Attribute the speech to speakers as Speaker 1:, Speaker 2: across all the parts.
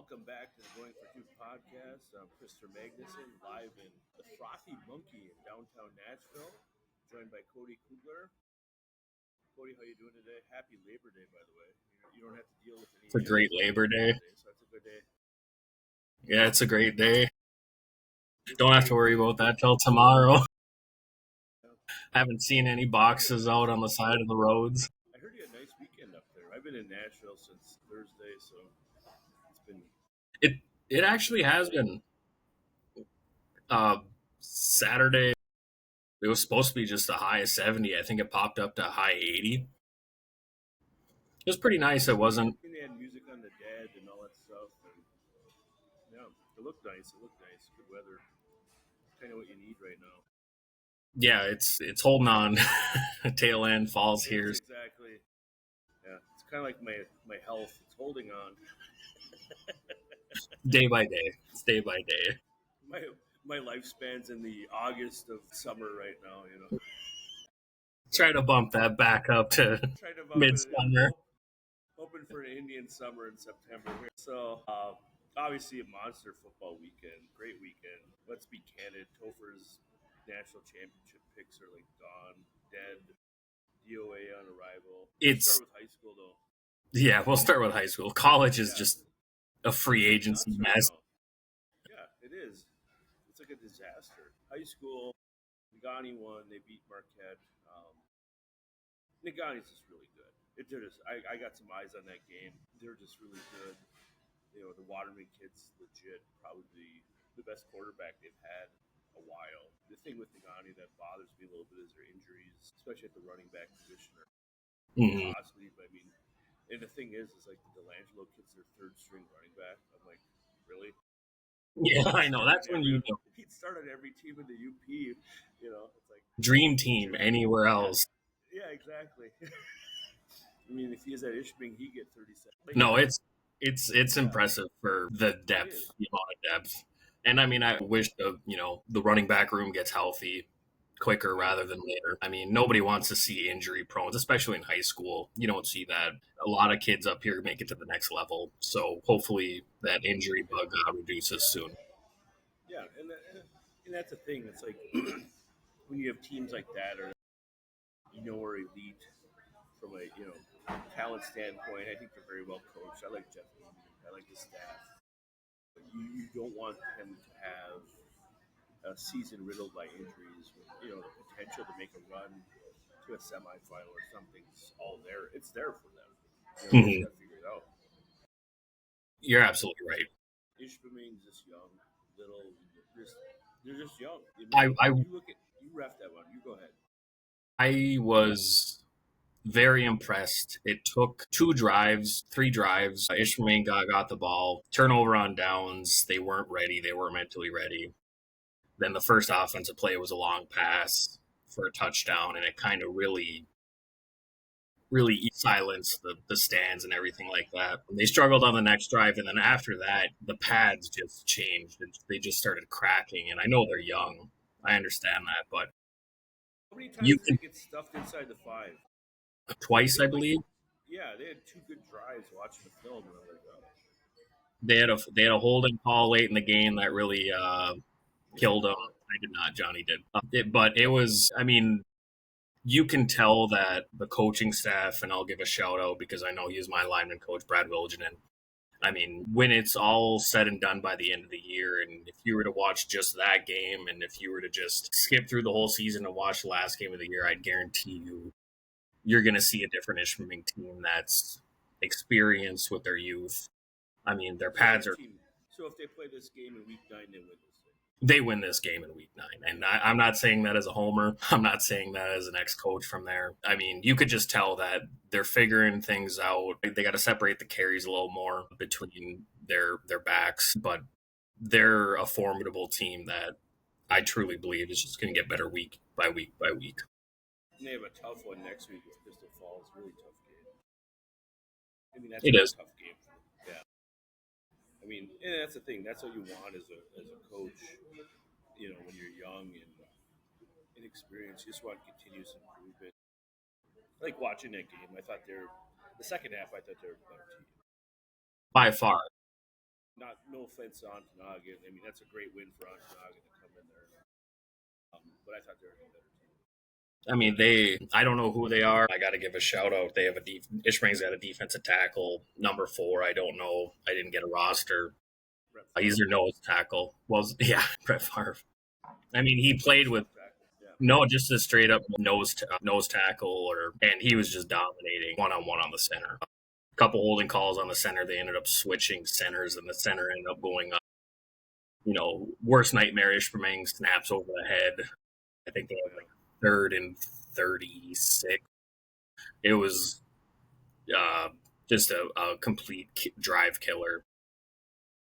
Speaker 1: Welcome back to the Going for Doof Podcast. I'm Mr. Magnuson, live in the Frothy Monkey in downtown Nashville, joined by Cody Kugler. Cody, how you doing today? Happy Labor Day, by the way. You don't have to deal with any.
Speaker 2: It's a great Labor Day.
Speaker 1: So that's a good day.
Speaker 2: Yeah, it's a great day. Don't have to worry about that till tomorrow. I haven't seen any boxes out on the side of the roads.
Speaker 1: I heard you had a nice weekend up there. I've been in Nashville since Thursday, so it's been.
Speaker 2: It actually has been. Saturday, it was supposed to be just a high of 70. I think it popped up to a high 80. It was pretty nice. It wasn't.
Speaker 1: They had music on the dead and all that stuff. And, yeah, it looked nice. Good weather. Kind of what you need right now.
Speaker 2: Yeah, it's holding on. Tail end falls here.
Speaker 1: Exactly. Yeah, it's kind of like my health. It's holding on.
Speaker 2: Day by day. It's day by day.
Speaker 1: My lifespan's in the August of summer right now, you know.
Speaker 2: Try to bump that back up to midsummer.
Speaker 1: Hoping for an Indian summer in September. So, obviously a monster football weekend. Great weekend. Let's be candid. Topher's national championship picks are like gone, dead. DOA on arrival. Let's start with high school, though.
Speaker 2: Yeah, we'll start with high school. College is just a free agency mess.
Speaker 1: Yeah, it is. It's like a disaster. High school, Nagani won. They beat Marquette. Nagani's just really good. I got some eyes on that game. They're just really good. You know, the Waterman kid's legit, probably the best quarterback they've had a while. The thing with Nagani that bothers me a little bit is their injuries, especially at the running back position. Possibly, but I mean, and the thing is like the Delangelo kid's their third string running back. I'm like, really?
Speaker 2: Yeah, I know. That's when you know.
Speaker 1: He'd start on every team in the UP. You know, it's like
Speaker 2: dream team anywhere else.
Speaker 1: Yeah, exactly. I mean, if he's at Ishpeming, he get 37.
Speaker 2: No, it's impressive for the depth, the amount of depth. And I mean, I wish the running back room gets healthy quicker rather than later. I mean, nobody wants to see injury prone, especially in high school. You don't see that. A lot of kids up here make it to the next level. So hopefully that injury bug reduces soon.
Speaker 1: Yeah, and that's the thing. It's like when you have teams like that, or are elite from a talent standpoint. I think they're very well coached. I like Jeff. I like his staff. You don't want him to have a season riddled by injuries with the potential to make a run to a semifinal or something's all there. It's there for them. You got to figure it out.
Speaker 2: You're absolutely right.
Speaker 1: Ishpeming's just young, little. They're just young. You ref that one. You go ahead.
Speaker 2: I was very impressed. It took 3 drives. Ishpeming got the ball. Turnover on downs. They weren't ready. They weren't mentally ready. Then the first offensive play was a long pass for a touchdown, and it kind of really silenced the stands and everything like that. And they struggled on the next drive, and then after that, the pads just changed. They just started cracking, and I know they're young. I understand that, but
Speaker 1: how many times did they get stuffed inside the 5?
Speaker 2: Twice, I believe.
Speaker 1: Yeah, they had 2 good drives watching the film. And
Speaker 2: they had a holding call late in the game that really killed them. I did not. Johnny did. But it was, I mean, you can tell that the coaching staff, and I'll give a shout out because I know he's my lineman coach, Brad Wilginen. I mean, when it's all said and done by the end of the year, and if you were to watch just that game, and if you were to just skip through the whole season and watch the last game of the year, I'd guarantee you're going to see a different Ishpeming team that's experienced with their youth. I mean, their pads are...
Speaker 1: So if they play this game in Week 9, they win this game?
Speaker 2: They win this game in Week 9. And I'm not saying that as a homer. I'm not saying that as an ex-coach from there. I mean, you could just tell that they're figuring things out. They got to separate the carries a little more between their backs. But they're a formidable team that I truly believe is just going to get better week by week by week.
Speaker 1: And they have a tough one next week with Crystal Falls. Really tough game. I mean, that's a tough game. Yeah. I mean, and that's the thing. That's what you want as a coach. When you're young and inexperienced, you just want continuous improvement. Like watching that game, I thought the second half, I thought they were a better team.
Speaker 2: By far.
Speaker 1: no offense to Ontonaga. I mean, that's a great win for Ontonaga to come in there. But I thought they were a better team.
Speaker 2: I mean, I don't know who they are. I got to give a shout out. They have Ishmael's got a defensive tackle, number 4. I don't know. I didn't get a roster. He's their nose tackle. Well, yeah, Brett Favre. I mean, he played with just a straight up nose tackle, and he was just dominating one-on-one on the center. A couple holding calls on the center. They ended up switching centers, and the center ended up going up. Worst nightmare Ishmael snaps over the head. I think they had like 3rd and 36. It was just a complete drive killer.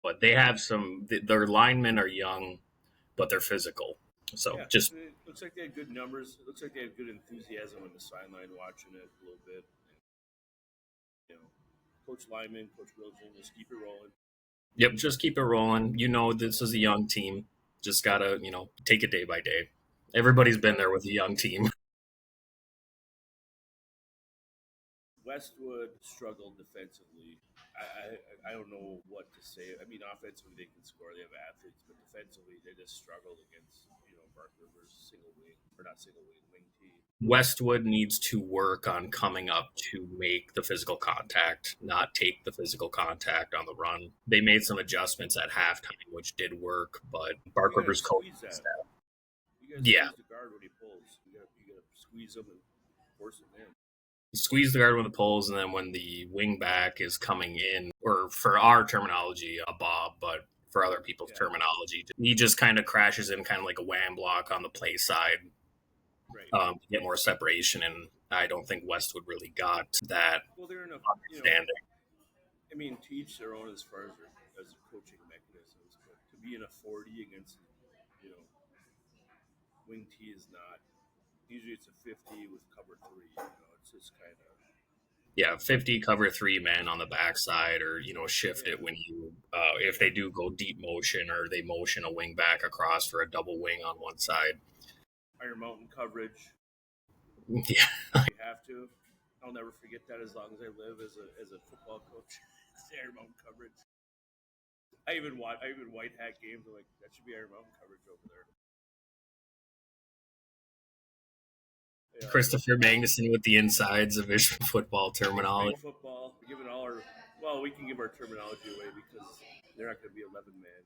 Speaker 2: But they have their linemen are young, but they're physical. So
Speaker 1: it looks like they had good numbers. It looks like they had good enthusiasm on the sideline watching it a little bit. Coach Lyman, Coach Wilson, just keep it rolling.
Speaker 2: Yep, just keep it rolling. This is a young team. Just gotta, take it day by day. Everybody's been there with a young team.
Speaker 1: Westwood struggled defensively. I don't know what to say. I mean, offensively they can score. They have athletes, but defensively they just struggled against Bark River's wing T.
Speaker 2: Westwood needs to work on coming up to make the physical contact, not take the physical contact on the run. They made some adjustments at halftime, which did work, but Bark River's coaching staff.
Speaker 1: Yeah. Squeeze the guard when he pulls. You gotta squeeze him and force him in.
Speaker 2: Squeeze the guard when the pulls, and then when the wing back is coming in, or for our terminology, a bob, but for other people's terminology, he just kind of crashes in kind of like a wham block on the play side.
Speaker 1: Right.
Speaker 2: To get more separation, and I don't think Westwood really got that.
Speaker 1: Well, they're in a
Speaker 2: understanding.
Speaker 1: I mean, to each their own as far as coaching mechanisms, but to be in a 40 against wing T is not. Usually it's a 50 with cover 3. It's just kind of
Speaker 2: 50 cover 3 man on the backside, or shift it when you if they do go deep motion, or they motion a wing back across for a double wing on one side.
Speaker 1: Iron Mountain coverage.
Speaker 2: Yeah,
Speaker 1: you have to. I'll never forget that as long as I live as a football coach. Iron Mountain coverage. I even white hat games. I'm like, that should be Iron Mountain coverage over there.
Speaker 2: Yeah. Christopher Magnuson with the insides of his football terminology.
Speaker 1: Football, given we can give our terminology away because they're not going to be 11 man.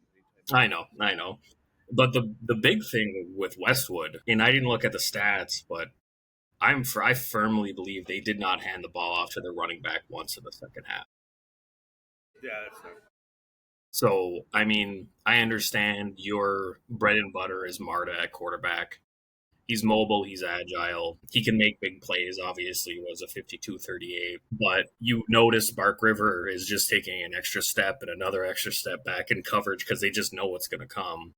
Speaker 2: I know. But the big thing with Westwood, and I didn't look at the stats, but I firmly believe they did not hand the ball off to their running back once in the second half.
Speaker 1: Yeah, that's right.
Speaker 2: So, I mean, I understand your bread and butter is Marta at quarterback. He's mobile, he's agile, he can make big plays. Obviously, it was a 52-38. But you notice Bark River is just taking an extra step and another extra step back in coverage because they just know what's going to come.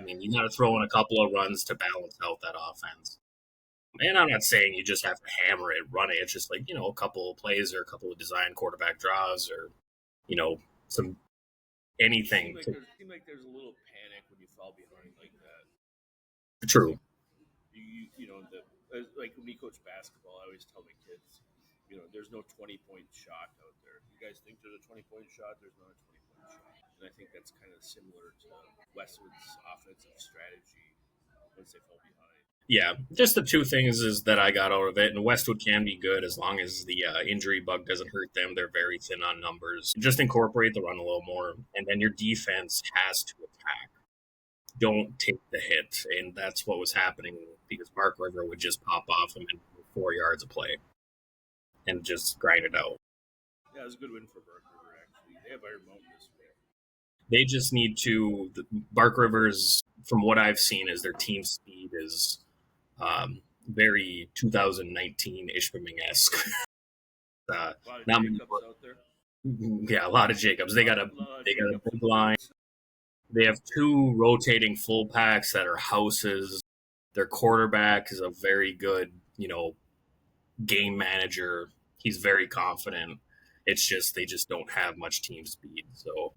Speaker 2: I mean, you got to throw in a couple of runs to balance out that offense. And I'm not saying you just have to hammer it, run it. It's just like, a couple of plays or a couple of design quarterback draws or, some anything.
Speaker 1: It seems like there's a little panic when you fall behind like that.
Speaker 2: True.
Speaker 1: Like when we coach basketball, I always tell my kids, there's no 20-point shot out there. You guys think there's a 20-point shot? There's not a 20-point shot. And I think that's kind of similar to Westwood's offensive strategy once they fall behind.
Speaker 2: Yeah, just the two things is that I got out of it. And Westwood can be good as long as the injury bug doesn't hurt them. They're very thin on numbers. Just incorporate the run a little more. And then your defense has to attack. Don't take the hit. And that's what was happening because Bark River would just pop off them in 4 yards of play and just grind it out.
Speaker 1: Yeah, it was a good win for Bark River, actually. They have Iron Mountain this week.
Speaker 2: They just need to – Bark River's, from what I've seen, is their team speed is very 2019 Ishpeming-esque.
Speaker 1: A lot of Jacobs out there.
Speaker 2: Yeah, a lot of Jacobs. They got a big line. They have 2 rotating full packs that are houses. Their quarterback is a very good, game manager. He's very confident. It's just they just don't have much team speed. So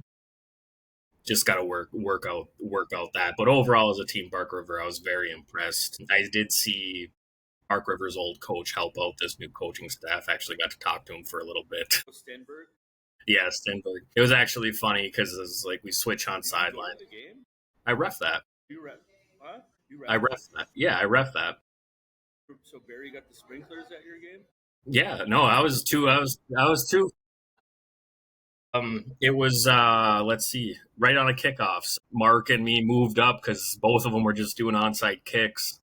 Speaker 2: just got to work out that. But overall, as a team, Bark River, I was very impressed. I did see Bark River's old coach help out this new coaching staff. Actually got to talk to him for a little bit.
Speaker 1: Stenberg?
Speaker 2: Yeah, Stenberg. It was actually funny because it was like we switch on sideline.
Speaker 1: The game?
Speaker 2: I ref that.
Speaker 1: You ref? Huh? You
Speaker 2: I
Speaker 1: ref?
Speaker 2: ref that. Yeah, I ref that.
Speaker 1: So Barry got the sprinklers at your game?
Speaker 2: Yeah, no, I was two. I was two. It was let's see, right on a kickoff. Mark and me moved up because both of them were just doing onside kicks.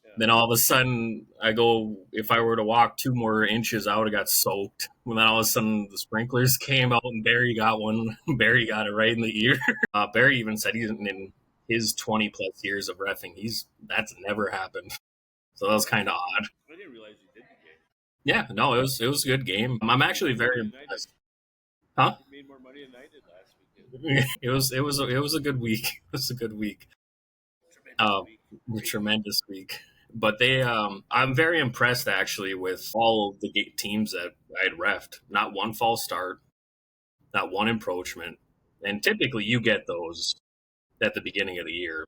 Speaker 1: Yeah.
Speaker 2: Then all of a sudden, I go, if I were to walk 2 more inches, I would have got soaked. And then all of a sudden, the sprinklers came out and Barry got one. Barry got it right in the ear. Barry even said he's in his 20 plus years of reffing, that's never happened. So that was kind of odd.
Speaker 1: I didn't realize you did the game.
Speaker 2: Yeah, no, it was a good game. I'm actually very impressed. Huh?
Speaker 1: You made more money than I did last weekend.
Speaker 2: It was a good week. It was a good week. Tremendous week. But I'm very impressed actually with all of the teams that I had reffed. Not one false start, not one encroachment, and typically you get those at the beginning of the year.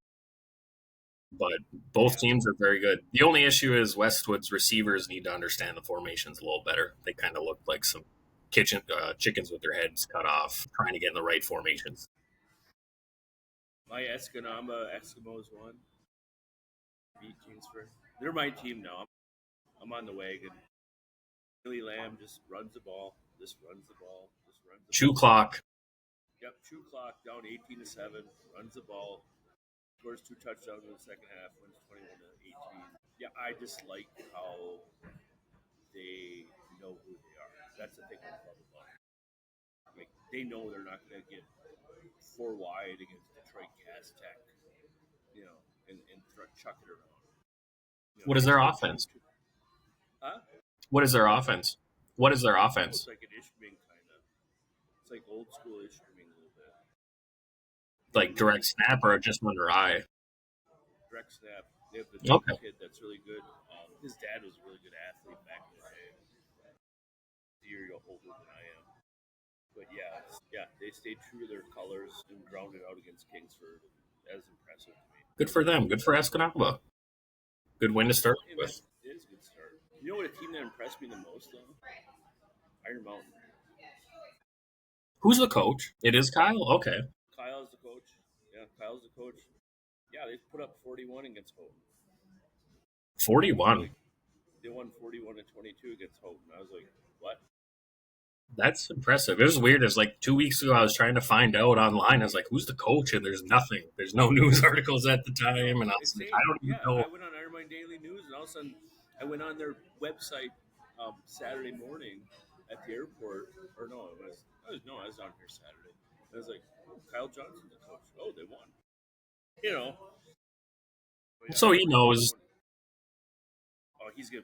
Speaker 2: But both teams are very good. The only issue is Westwood's receivers need to understand the formations a little better. They kind of look like some chickens with their heads cut off, trying to get in the right formations.
Speaker 1: My Eskimos won. Beat Kingsford. They're my team now. I'm on the wagon. Billy Lamb just runs the ball. Just runs the ball.
Speaker 2: Chew clock.
Speaker 1: Yep, chew clock down 18-7. Runs the ball. Scores 2 touchdowns in the second half. Wins 21-18. Yeah, I just like how they know who they are. That's the thing I love about it. Like they know they're not going to get 4 wide against Detroit Cast Tech, and chuck it around.
Speaker 2: What is their offense?
Speaker 1: Huh?
Speaker 2: What is their offense? What is their offense?
Speaker 1: It's like an Ishpeming kind of. It's like old school Ishpeming a little bit.
Speaker 2: Like direct snap or just under eye?
Speaker 1: Direct snap. They have the kid that's really good. His dad was a really good athlete back in the day. The year older than I am. But yeah, they stayed true to their colors and grounded out against Kingsford. That was impressive to me.
Speaker 2: Good for them. Good for Escanaba. Good win to start with.
Speaker 1: It is a good start. You know what a team that impressed me the most, though? Iron Mountain.
Speaker 2: Who's the coach? It is Kyle? Okay.
Speaker 1: Kyle's the coach. Yeah, Kyle's the coach. Yeah, they put up 41 against Houghton.
Speaker 2: 41?
Speaker 1: They won 41-22 against Houghton. I was like, what?
Speaker 2: That's impressive. It was weird. It was like 2 weeks ago, I was trying to find out online. I was like, who's the coach? And there's nothing. There's no news articles at the time. And I was like, I don't even know.
Speaker 1: I went on Iron Mind Daily News, and all of a sudden, I went on their website Saturday morning at the airport. Or no, I was down here Saturday. I was like, oh, Kyle Johnson's the coach. Oh, they won. Yeah,
Speaker 2: so he knows.
Speaker 1: Oh, he'll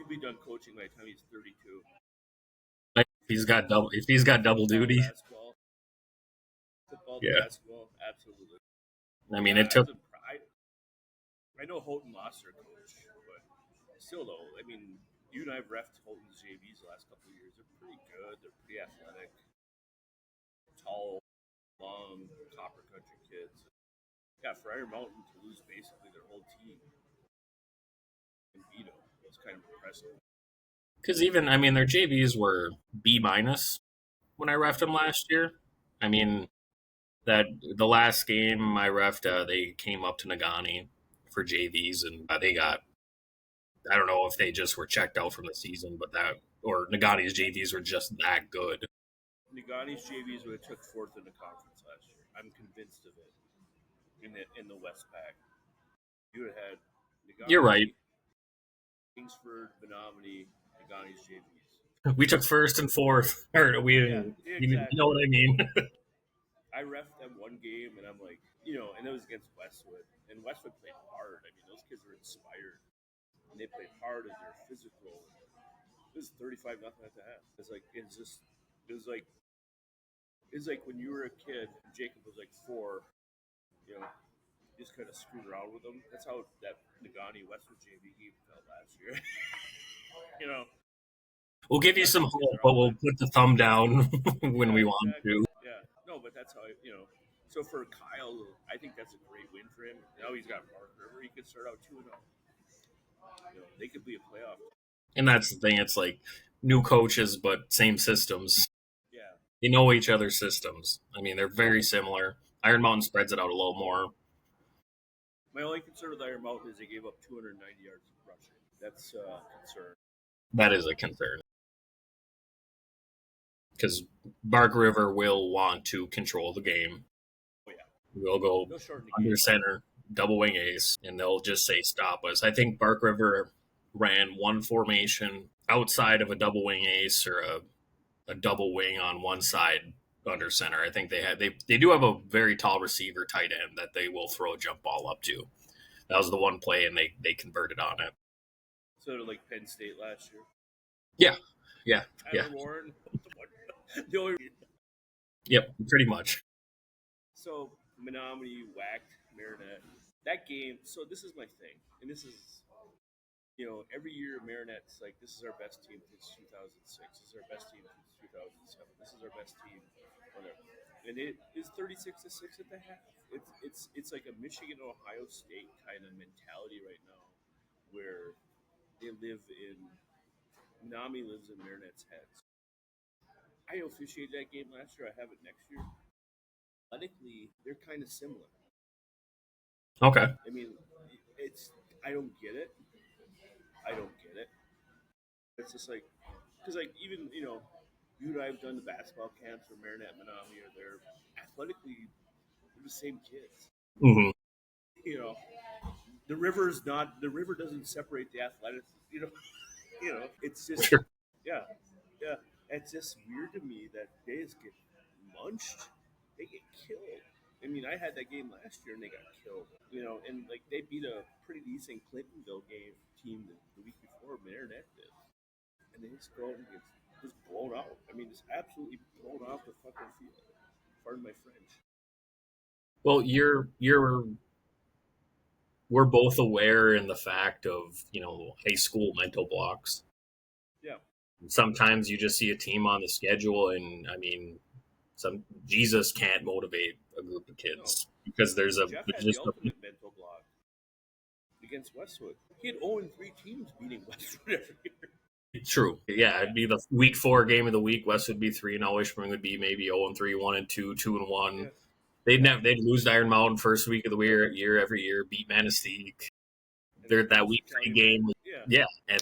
Speaker 1: be done coaching by the time he's 32.
Speaker 2: If he's got double duty.
Speaker 1: Football, basketball, absolutely.
Speaker 2: I mean, it took.
Speaker 1: I know Houghton lost their coach, but still, though, I mean, you and I have refed Houghton's JVs the last couple of years. They're pretty good. They're pretty athletic, tall, long, copper country kids. Yeah, for Iron Mountain to lose basically their whole team and beat them was kind of impressive.
Speaker 2: Because even, I mean, their JVs were B- when I refed them last year. I mean, that the last game I refed, they came up to Nagani for JVs, and they got, I don't know if they just were checked out from the season, or Nagani's JVs were just that good.
Speaker 1: Nagani's JVs would have took 4th in the conference last year. I'm convinced of it. In the West Pack, you would have had Nagani.
Speaker 2: You're right.
Speaker 1: Kingsford, Menominee, Nagani's JVs.
Speaker 2: We took 1st and 4th. Or we didn't. Exactly. You know what I mean?
Speaker 1: I refed them one game, and I'm like, and it was against Westwood. And Westwood played hard. I mean, those kids were inspired. And they played hard and they're physical. It was 35-0 at the half. It was like when you were a kid, and Jacob was like 4, just kind of screwed around with them. That's how that Nagani Westwood JV game felt last year.
Speaker 2: We'll give you some hope, but we'll put the thumb down when we want to.
Speaker 1: Yeah, no, but that's how So for Kyle, I think that's a great win for him. Now he's got Mark River. He could start out 2-0. They could be a playoff.
Speaker 2: And that's the thing. It's like new coaches, but same systems. They know each other's systems. I mean, they're very similar. Iron Mountain spreads it out a little more.
Speaker 1: My only concern with Iron Mountain is they gave up 290 yards of rushing. That's a concern.
Speaker 2: That is a concern. Because Bark River will want to control the game.
Speaker 1: Oh, yeah.
Speaker 2: We'll go
Speaker 1: They'll shorten the
Speaker 2: under
Speaker 1: game.
Speaker 2: center, double wing ace, and they'll just say stop us. I think Bark River ran one formation outside of a double wing ace or a double wing on one side under center. I think they do have a very tall receiver tight end that they will throw a jump ball up to. That was the one play, and they converted on it.
Speaker 1: Sort of like Penn State last year.
Speaker 2: Yeah.
Speaker 1: Tyler Warren. The only
Speaker 2: Yep, pretty much.
Speaker 1: So Menominee whacked Marinette. That game. So this is my thing, and this is, every year Marinette's like, this is our best team since 2006. This is our best team since 2007. This is our best team, whatever. And it is 36-6 at the half. It's like a Michigan Ohio State kind of mentality right now, where they live in Nami lives in Marinette's heads. I officiated that game last year. I have it next year. Athletically, they're kind of similar.
Speaker 2: Okay.
Speaker 1: I mean, I don't get it. It's just like, because like even you and I have done the basketball camps for Marinette and Menominee, or they're athletically they're the same kids.
Speaker 2: Mm-hmm.
Speaker 1: The river doesn't separate the athletics. It's just
Speaker 2: Sure.
Speaker 1: yeah. It's just weird to me that they just get munched. They get killed. I mean, I had that game last year and they got killed. And like they beat a pretty decent Clintonville team the week before Marinette did, and they just go and get just blown out. I mean, just absolutely blown off the fucking field. Pardon my French.
Speaker 2: Well, we're both aware in the fact of high school mental blocks.
Speaker 1: Yeah.
Speaker 2: Sometimes you just see a team on the schedule, and I mean, Jesus can't motivate a group of kids because there's
Speaker 1: Jeff had the ultimate mental block against Westwood. He had 0-3 teams beating Westwood every year.
Speaker 2: True. Yeah, it'd be the week 4 game of the week. West would be 3-0. Ishpeming would be maybe 0-3, 1-2, 2-1.
Speaker 1: Yeah.
Speaker 2: They'd lose to Iron Mountain first week of the year every year, beat Manistee. They're that week 3 game. Yeah. And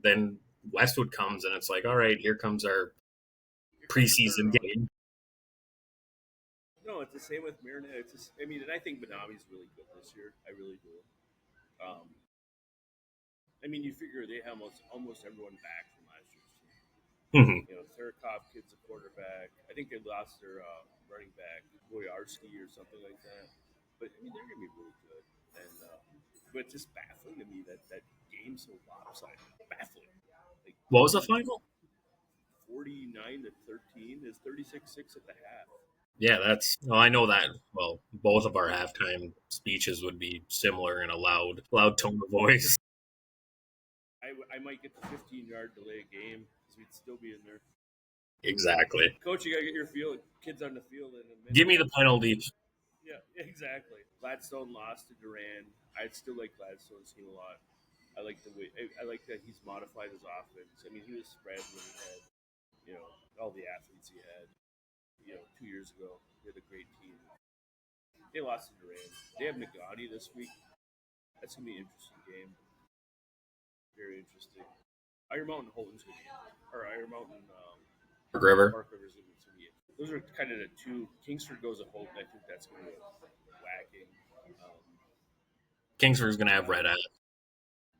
Speaker 2: then Westwood comes and it's like, all right, here comes our preseason game.
Speaker 1: No, it's the same with Marinette. And I think Menominee's really good this year. I really do. You figure they have almost everyone back from last year's team.
Speaker 2: Mm-hmm.
Speaker 1: Thurkov kid's a quarterback. I think they lost their running back, Boyarski or something like that. But they're going to be really good. And but it's just baffling to me that game's so lopsided. Baffling. Like,
Speaker 2: what was the final?
Speaker 1: 49-13 is 36-6 at the half.
Speaker 2: Yeah, I know that. Well, both of our halftime speeches would be similar in a loud tone of voice.
Speaker 1: I might get the 15-yard delay game because we'd still be in there.
Speaker 2: Exactly.
Speaker 1: Coach, you got to get your kids on the field in a minute.
Speaker 2: Give me the penalty.
Speaker 1: Yeah, exactly. Gladstone lost to Duran. I still like Gladstone's team a lot. I like I like that he's modified his offense. He was spread when he had, all the athletes he had. 2 years ago, they had a great team. They lost to Duran. They have Nagani this week. That's gonna be an interesting game. Very interesting. Iron Mountain Holton's gonna be, or Iron Mountain
Speaker 2: Park River.
Speaker 1: Park River's gonna be. Those are kind of the two. Kingsford goes to Holton. I think that's gonna be whacking.
Speaker 2: Kingsford's gonna have red eyes.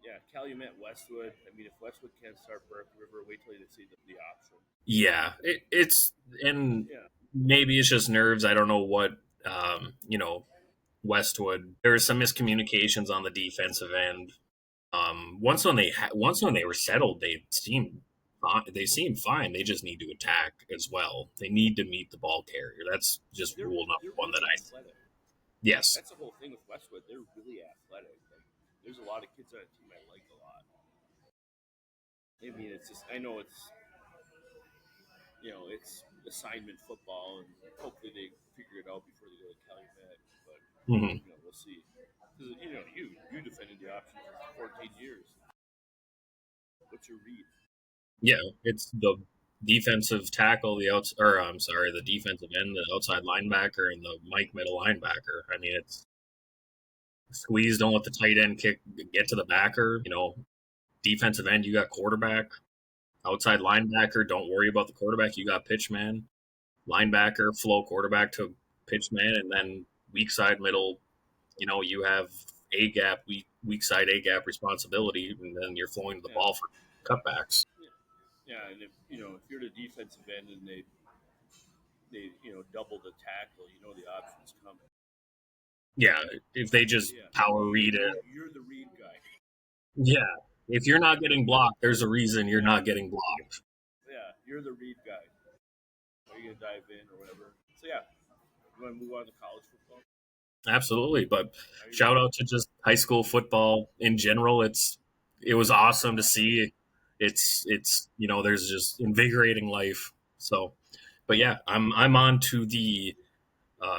Speaker 1: Yeah, Calumet, Westwood. If Westwood can't start Park River, wait till you see the option.
Speaker 2: Yeah, maybe it's just nerves. I don't know what Westwood. There were some miscommunications on the defensive end. Once when they were settled, they seemed fine. They just need to attack as well. They need to meet the ball carrier. That's just rule number one that I see. Yes,
Speaker 1: that's the whole thing with Westwood. They're really athletic. There's a lot of kids on that team I like a lot. It's just, I know it's assignment football, and hopefully they figure it out before they go to Calumet. But we'll see. Because you defended the option for 14 years. What's your read?
Speaker 2: Yeah, it's defensive tackle, the defensive end, the outside linebacker, and the Mike middle linebacker. I mean, it's squeeze, don't let the tight end get to the backer. Defensive end, you got quarterback. Outside linebacker, don't worry about the quarterback. You got pitch man. Linebacker, flow quarterback to pitch man, and then weak side middle. You have a gap, weak side a gap responsibility, and then you're flowing the ball for cutbacks.
Speaker 1: Yeah, and if you're the defensive end and they double the tackle, the options coming.
Speaker 2: Yeah, if they just power read it,
Speaker 1: you're the read guy.
Speaker 2: Yeah, if you're not getting blocked, there's a reason you're not getting blocked.
Speaker 1: Yeah, you're the read guy. Are you gonna dive in or whatever? So yeah, you want to move on to college football?
Speaker 2: Absolutely, but shout out to just high school football in general. It was awesome to see. It's there's just invigorating life. So, but yeah, I'm on to the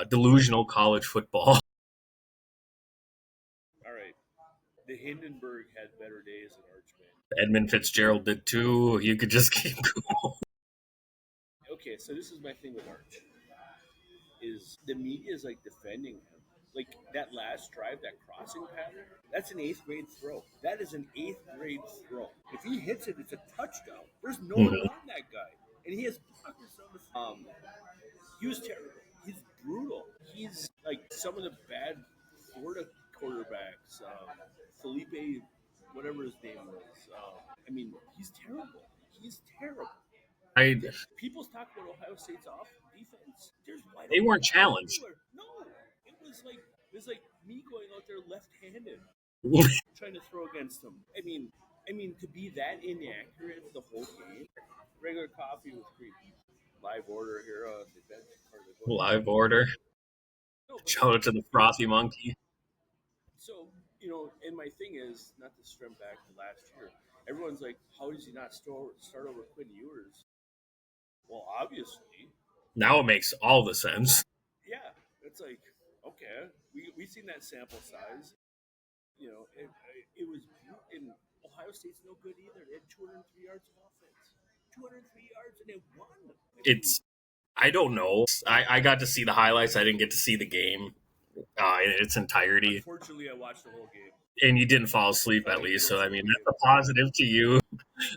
Speaker 2: delusional college football.
Speaker 1: All right, the Hindenburg had better days than Archman.
Speaker 2: Edmund Fitzgerald did too. You could just keep going.
Speaker 1: Okay, so this is my thing with Arch. Is the media is like defending him. Like that last drive, that crossing pattern, that's an 8th grade throw. That is an 8th grade throw. If he hits it, it's a touchdown. There's no one on that guy. And he has blockers on the he was terrible. He's brutal. He's like some of the bad Florida quarterbacks. Felipe, whatever his name was. I mean, he's terrible. He's terrible. People talk about Ohio State's off defense.
Speaker 2: They weren't challenged.
Speaker 1: No, it was like me going out there left-handed, trying to throw against them. I mean, to be that inaccurate the whole game. Regular coffee with cream. Live order here on the bench.
Speaker 2: Live order. Shout out to the frothy monkey.
Speaker 1: So, and my thing is, not to strum back to last year, everyone's like, how does he not start over Quinn Ewers? Well, obviously.
Speaker 2: Now it makes all the sense.
Speaker 1: Yeah, it's like, okay, we've seen that sample size. It was, and Ohio State's no good either. They had 203 yards of offense. 203 yards, and they won.
Speaker 2: I don't know. I got to see the highlights. I didn't get to see the game in its entirety.
Speaker 1: Unfortunately, I watched the whole game.
Speaker 2: And you didn't fall asleep at least, so I mean that's a positive to you.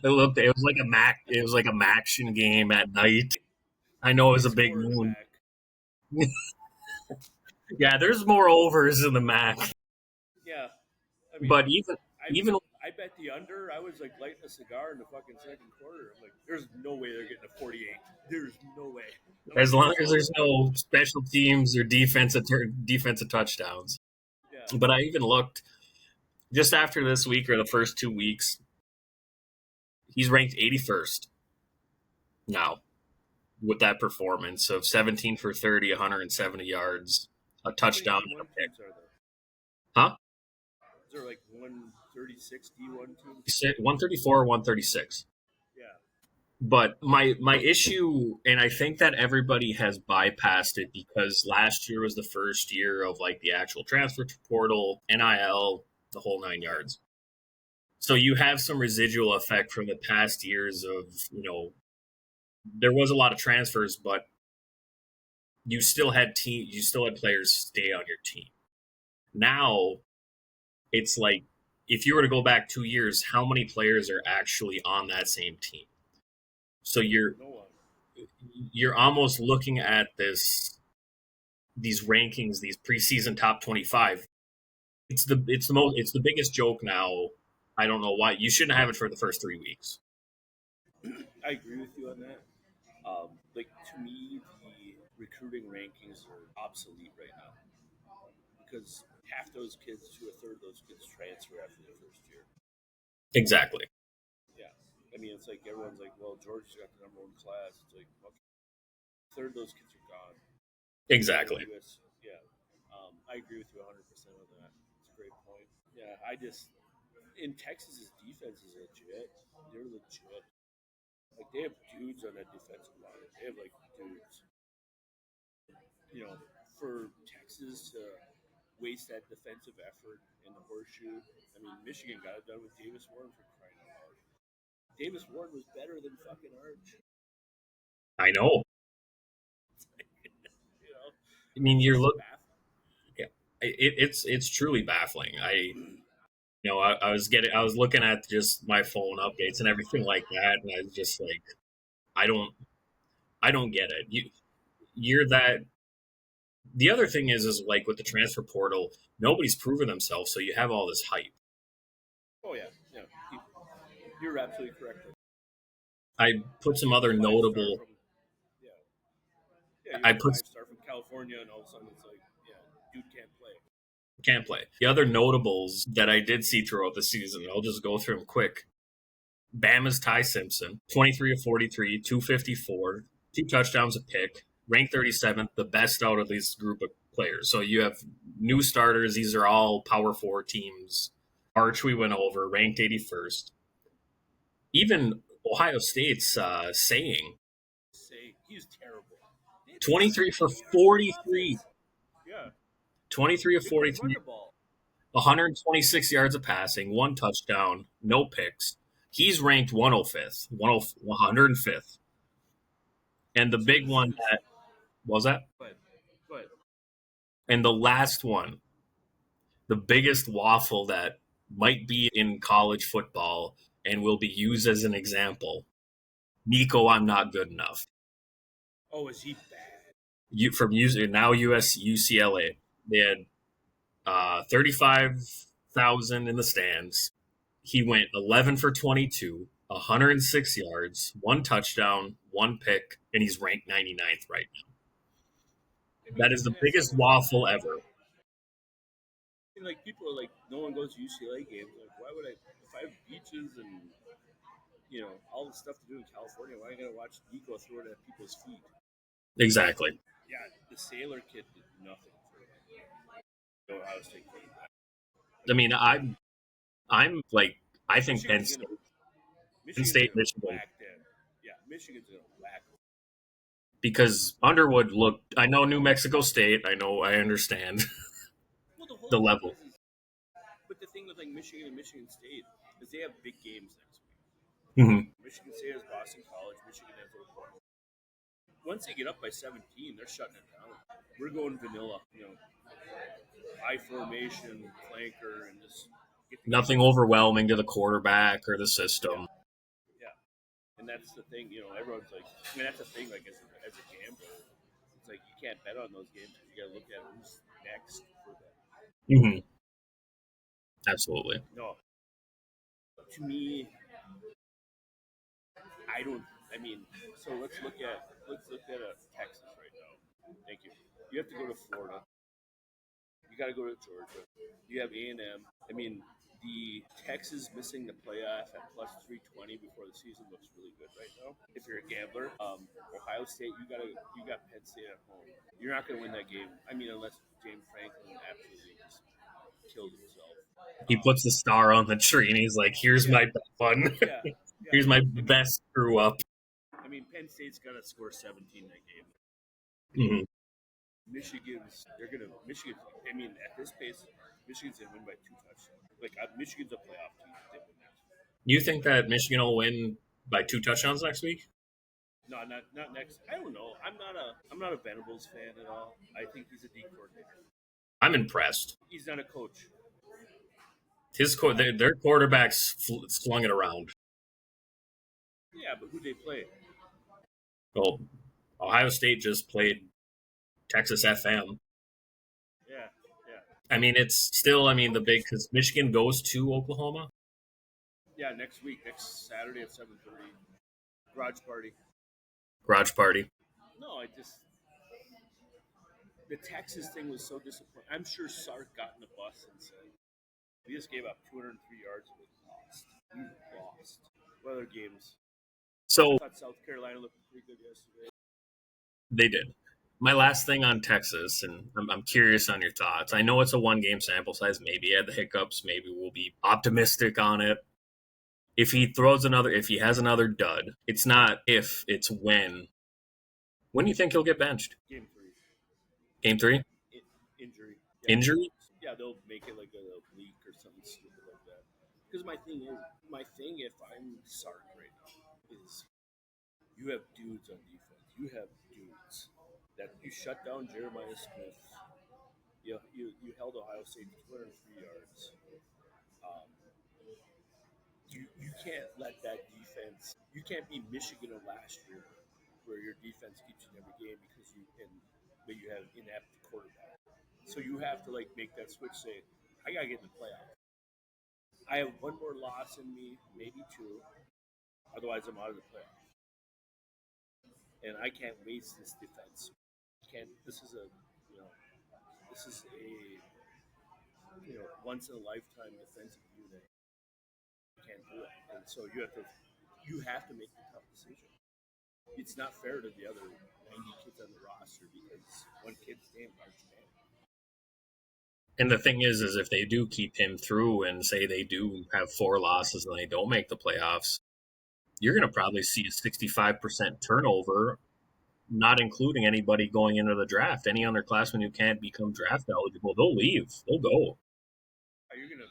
Speaker 2: It was like a Maction game at night. I know it was a big moon. Yeah, there's more overs in the Mac.
Speaker 1: Yeah, I mean,
Speaker 2: but even
Speaker 1: I bet the under. I was like lighting a cigar in the fucking second quarter. I'm like, there's no way they're getting a 48. There's no way.
Speaker 2: As long as there's no special teams or defensive touchdowns.
Speaker 1: Yeah.
Speaker 2: But I even looked just after this week or the first 2 weeks. He's ranked 81st now with that performance of 17 for 30, 170 yards, a touchdown, and a pick. Huh?
Speaker 1: Is there like 136 D1 teams?
Speaker 2: 134 or 136.
Speaker 1: Yeah.
Speaker 2: But my issue, and I think that everybody has bypassed it because last year was the first year of like the actual transfer portal, NIL, the whole 9 yards. So you have some residual effect from the past years of, there was a lot of transfers, but you still had players stay on your team. Now it's like, if you were to go back 2 years, how many players are actually on that same team? So you're almost looking at these rankings, these preseason top 25. It's the biggest joke now. I don't know why you shouldn't have it for the first 3 weeks.
Speaker 1: I agree with you on that. To me, the recruiting rankings are obsolete right now because half those kids to a third of those kids transfer after their first year.
Speaker 2: Exactly.
Speaker 1: Yeah, I mean it's like everyone's like, well, Georgia's got the number 1 class. It's like, okay, a third of those kids are gone.
Speaker 2: Exactly.
Speaker 1: Yeah, I agree with you 100% on that. It's a great point. Yeah, in Texas's defense is legit. They're legit. Like they have dudes on that defensive line. They have like dudes. For Texas to waste that defensive effort in the horseshoe. I mean, Michigan got it done with Davis Warren for crying out loud. Davis Warren was better than fucking Arch.
Speaker 2: I know.
Speaker 1: You know,
Speaker 2: I mean, you're
Speaker 1: it's
Speaker 2: look.
Speaker 1: baffling.
Speaker 2: Yeah, it's truly baffling. I was looking at just my phone updates and everything like that, and I was just like, I don't, I don't get it. You're that. The other thing is like with the transfer portal, nobody's proven themselves, so you have all this hype.
Speaker 1: Oh yeah, yeah. You're absolutely correct.
Speaker 2: I put some other
Speaker 1: Five star
Speaker 2: notable.
Speaker 1: from yeah, yeah. You're
Speaker 2: I
Speaker 1: a
Speaker 2: put
Speaker 1: 5 star from California, and all of a sudden it's like, yeah, dude can't play.
Speaker 2: can't play. The other notables that I did see throughout the season, I'll just go through them quick. Bama's Ty Simpson, 23 of 43, 254, 2 touchdowns, a pick, ranked 37th, the best out of this group of players. So you have new starters. These are all Power 4 teams. Arch, we went over, ranked 81st. Even Ohio State's saying
Speaker 1: Say he's terrible. They had the
Speaker 2: 23
Speaker 1: second
Speaker 2: for
Speaker 1: leading rushing
Speaker 2: 43.
Speaker 1: offense. Yeah,
Speaker 2: 23 of
Speaker 1: they couldn't run
Speaker 2: 43,
Speaker 1: the ball.
Speaker 2: 126 yards of passing, 1 touchdown, no picks. He's ranked 105th, 105th. And the
Speaker 1: So
Speaker 2: big
Speaker 1: this
Speaker 2: one
Speaker 1: is,
Speaker 2: that was that,
Speaker 1: but
Speaker 2: and the last one, the biggest waffle that might be in college football and will be used as an example. Nico, I'm not good enough.
Speaker 1: oh, is he bad?
Speaker 2: You from now US UCLA. They had 35,000 in the stands. He went 11 for 22, 106 yards, 1 touchdown, 1 pick, and he's ranked 99th right now.
Speaker 1: I mean,
Speaker 2: That is the
Speaker 1: and that's
Speaker 2: biggest
Speaker 1: like,
Speaker 2: waffle ever.
Speaker 1: and like people are like, no one goes to UCLA games. Like, why would I? If I have beaches and all the stuff to do in California, why am I gonna watch Nico throw it at people's feet?
Speaker 2: Exactly.
Speaker 1: Yeah, the Sailor kid did nothing for Ohio State quarterback.
Speaker 2: I mean, I'm like I think Penn
Speaker 1: Michigan's
Speaker 2: State,
Speaker 1: gonna
Speaker 2: Michigan,
Speaker 1: whack them. Yeah, Michigan's gonna whack them.
Speaker 2: because Underwood looked. I know New Mexico State. I understand
Speaker 1: Well, the whole
Speaker 2: the
Speaker 1: thing
Speaker 2: level.
Speaker 1: but the thing with like Michigan and Michigan State is they have big games next week.
Speaker 2: Hmm.
Speaker 1: Michigan State has Boston College. Michigan has Oklahoma. Once they get up by 17, they're shutting it down. We're going vanilla, high formation, flanker, and just get the game.
Speaker 2: Nothing overwhelming to the quarterback or the
Speaker 1: Yeah,
Speaker 2: system.
Speaker 1: yeah. And that's the thing, everyone's like, I mean, that's the thing, like, as a gambler, it's like you can't bet on those games because you got to look at who's next for them.
Speaker 2: Hmm. Absolutely.
Speaker 1: No, to me, I don't. I mean, so let's look at Texas right now. Thank you. You have to go to Florida. You got to go to Georgia. You have A&M. I mean, the Texas missing the playoff at plus 320 before the season looks really good right now. If you're a gambler, Ohio State, you got Penn State at home. You're not going to win that game. I mean, unless James Franklin absolutely just killed himself.
Speaker 2: He puts the star on the tree and he's like, "Here's
Speaker 1: Yeah,
Speaker 2: my best one.
Speaker 1: yeah, yeah.
Speaker 2: Here's my
Speaker 1: I mean,
Speaker 2: best screw up."
Speaker 1: Penn State's got to score 17 that game.
Speaker 2: Hmm.
Speaker 1: Michigan. I mean, at this pace, Michigan's gonna win by 2 touchdowns. Like Michigan's a playoff team. They win that.
Speaker 2: You think that Michigan will win by 2 touchdowns next week?
Speaker 1: No, not next. I don't know. I'm not a Venables fan at all. I think he's a D coordinator.
Speaker 2: I'm impressed.
Speaker 1: He's not a coach.
Speaker 2: Their quarterbacks flung it around.
Speaker 1: Yeah, but who they play?
Speaker 2: Well, Ohio State just played Texas FM.
Speaker 1: Yeah, yeah,
Speaker 2: I mean, it's still. I mean, the big because Michigan goes to Oklahoma.
Speaker 1: yeah. Next week, next Saturday at 7:30, garage party.
Speaker 2: Garage party.
Speaker 1: No, the Texas thing was so disappointing. I'm sure Sark got in the bus and said, "We just gave up 203 yards and we lost. We lost." What other games?
Speaker 2: So
Speaker 1: I thought South Carolina looked pretty good yesterday.
Speaker 2: they did. My last thing on Texas, and I'm curious on your thoughts. I know it's a 1 game sample size. Maybe he had the hiccups. Maybe we'll be optimistic on it. If he has another dud, it's not if, it's when. When do you think he'll get benched?
Speaker 1: Game 3.
Speaker 2: Game 3?
Speaker 1: Injury. Yeah.
Speaker 2: Injury?
Speaker 1: Yeah, they'll make it like a leak or something stupid like that. Because my thing if I'm Sark right now, is you have dudes on defense. you have dudes that you shut down Jeremiah Smith. You held Ohio State to 203 yards. Um, you can't let that defense. You can't be Michigan of last year, where your defense keeps you in every game because but you have inept quarterback. So you have to like make that switch. Say, I gotta get in the playoffs. I have one more loss in me, maybe two. Otherwise, I'm out of the playoffs, and I can't waste this defense. Can't. This is a once in a lifetime defensive unit. You can't do it, and so you have to make the tough decision. It's not fair to the other 90 kids on the roster because one kid's damn large man.
Speaker 2: And the thing is if they do keep him through and say they do have 4 losses and they don't make the playoffs, you're going to probably see a 65% turnover, not including anybody going into the draft. Any underclassmen who can't become draft eligible, they'll leave. They'll go.
Speaker 1: You're gonna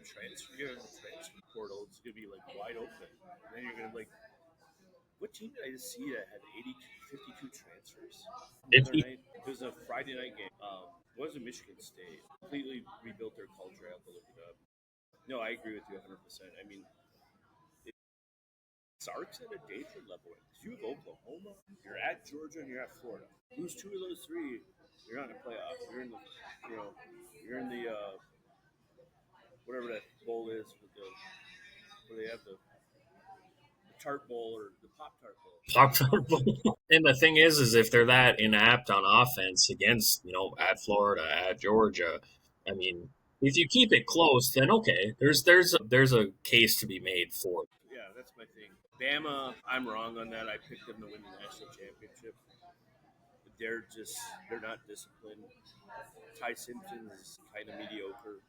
Speaker 1: transfer. You're gonna transfer portal. It's gonna be like wide open, and then you're gonna like, what team did I just see that had 52 transfers the other
Speaker 2: 50.
Speaker 1: night? It was a Friday night game. It wasn't Michigan State. Completely rebuilt their culture. I have to look it up. No, I agree with you 100%. I mean, Sark's at a danger level. You have Oklahoma, you're at Georgia, and you're at Florida. Lose 2 of those 3, you're not in the playoffs. You're in the whatever that bowl is where they have the tart bowl or the Pop Tart bowl.
Speaker 2: And the thing is if they're that inapt on offense against, at Florida, at Georgia, I mean, if you keep it close, then okay, there's a case to be made for it.
Speaker 1: Yeah, that's my thing. Bama, I'm wrong on that. I picked them to win the national championship. They're not disciplined. Ty Simpson is kind of mediocre.